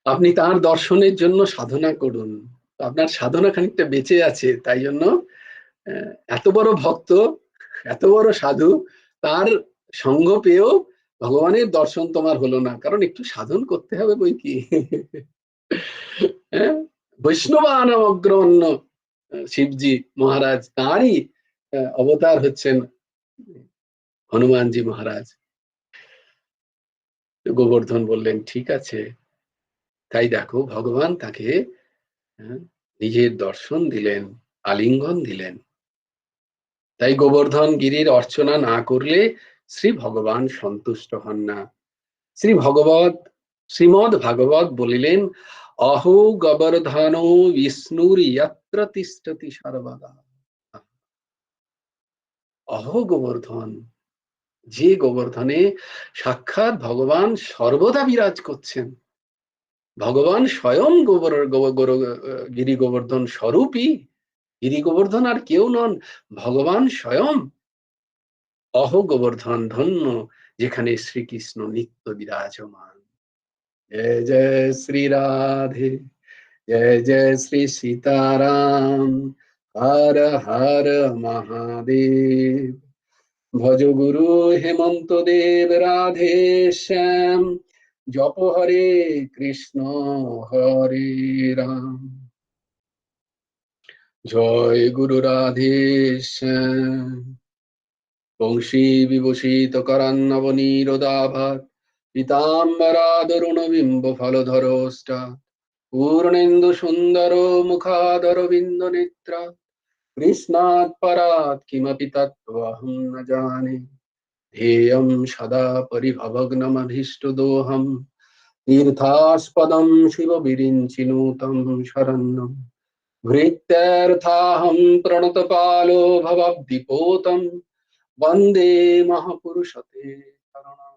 আপনি তার দর্শনের জন্য সাধনা করুন। আপনার সাধনা খানিকটা বেঁচে আছে, তাই জন্য এত বড় ভক্ত, এত বড় সাধু, তার সঙ্গ পেয়েও ভগবানের দর্শন তোমার হলো না, কারণ একটু সাধন করতে হবে বই কি। বৈষ্ণবানাম অগ্রগণ্য শিবজি মহারাজ, তাঁরই অবতার হচ্ছেন হনুমানজি মহারাজ। গোবর্ধন বললেন ঠিক আছে, তাই দেখো ভগবান তাকে নিজের দর্শন দিলেন, আলিঙ্গন দিলেন। তাই গোবর্ধন গিরির অর্চনা না করলে শ্রী ভগবান সন্তুষ্ট হন না। শ্রীমদ ভাগবত বলিলেন, অহো গোবর্ধন বিষ্ণুর যত্র তিষ্ঠতি সর্বদা। অহো গোবর্ধন, যে গোবর্ধনে সাক্ষাৎ ভগবান সর্বদা বিরাজ করছেন। ভগবান স্বয়ং গিরি গোবর্ধন স্বরূপই, গিরি গোবর্ধন আর কেউ নন, ভগবান স্বয়ং। অহ গোবর্ধন ধন্য, যেখানে শ্রীকৃষ্ণ নিত্য বিরাজমান। জয় জয় শ্রী রাধে, জয় জয় শ্রী সীতারাম, হর হর মহাদেব। ভজ গুরু হেমন্ত দেব রাধে শ্যাম, জপ হরে কৃষ্ণ হরে রাম। জয় গুরু রাধে শ্যাম। বংশী বিভূষিত করান্নব নীরোদাভাত, পীতাম্বরাদরুণ বিম্ব ফলধরোষ্টা, পূর্ণেন্দু সুন্দর মুখাদর বিন্দ নেত্রা, কৃষ্ণাৎ পরাৎ কিমপি তত্ত্বহং ন জানে, ध्येयं सदा परिभवग्नमभीष्टदोहं, तीर्थास्पदं शिवविरिञ्चिनुतं शरण्यं, भृत्यार्थाहं प्रणतपालो भवद्दिपोतं, वन्दे महापुरुषते शरणं।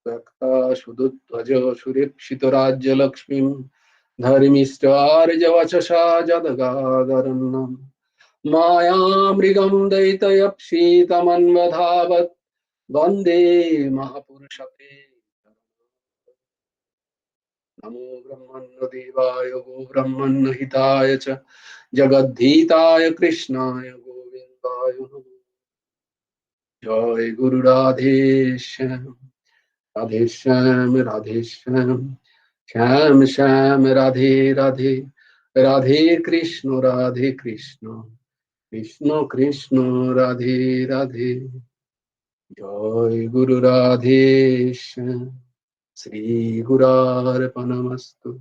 व्यक्ताशुदुध्वज सुरेप्सितराज्यलक्ष्मीं, धर्मिष्ठार्यवचसा जदगादरण्यम्, मायामृगं दयितयप्सीतमन्वधावत्, वन्दे महापुरुषते। नमो ब्रह्मण्यदेवाय गो ब्रह्मण्यहिताय च जगद्धीताय कृष्णाय गोविन्दाय नमः। जय गुरु राधे श्याम, राधे श्याम राधे श्याम, श्याम श्याम राधे राधे, राधे कृष्ण कृष्ण कृष्ण राधे राधे। जय गुरु राधे श्याम। श्री गुरार्पणमस्तु,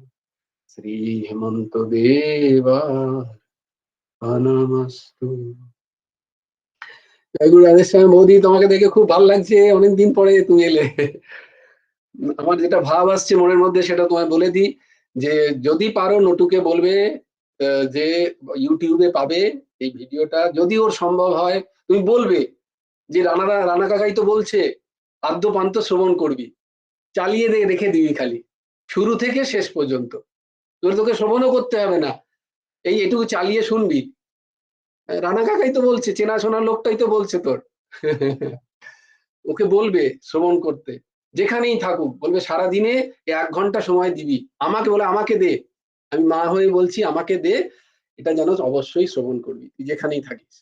श्री हेमंत देवार्पणमस्तु। জয় গুরু রাধে শ্যাম। বৌদি, তোমাকে দেখে খুব ভালো লাগছে, অনেকদিন পরে তুমি এলে। আমার যেটা ভাব আসছে মনের মধ্যে সেটা তোমায় বলে দিই, যে যদি পারো নটুকে বলবে যে ইউটিউবে পাবে এই ভিডিওটা, যদি ওর সম্ভব হয় তুমি বলবে যে রানা কাকাই তো বলছে, আদ্য পান্ত শ্রবণ করবি, চালিয়ে রেখে দিবি খালি শুরু থেকে শেষ পর্যন্ত, তোকে শ্রবণও করতে হবে না, এই এটুকু চালিয়ে শুনবি। রানা কাকাই তো বলছে, চেনাশোনা লোকটাই তো বলছে তোর। ওকে বলবে শ্রবণ করতে, যেখানেই থাকুক, বলবে সারাদিনে 1 ঘন্টা সময় দিবি, আমাকে বলে আমাকে দে, আমি মা হয়ে বলছি আমাকে দে, এটা যেন অবশ্যই শ্রবণ করবি তুই যেখানেই থাকিস।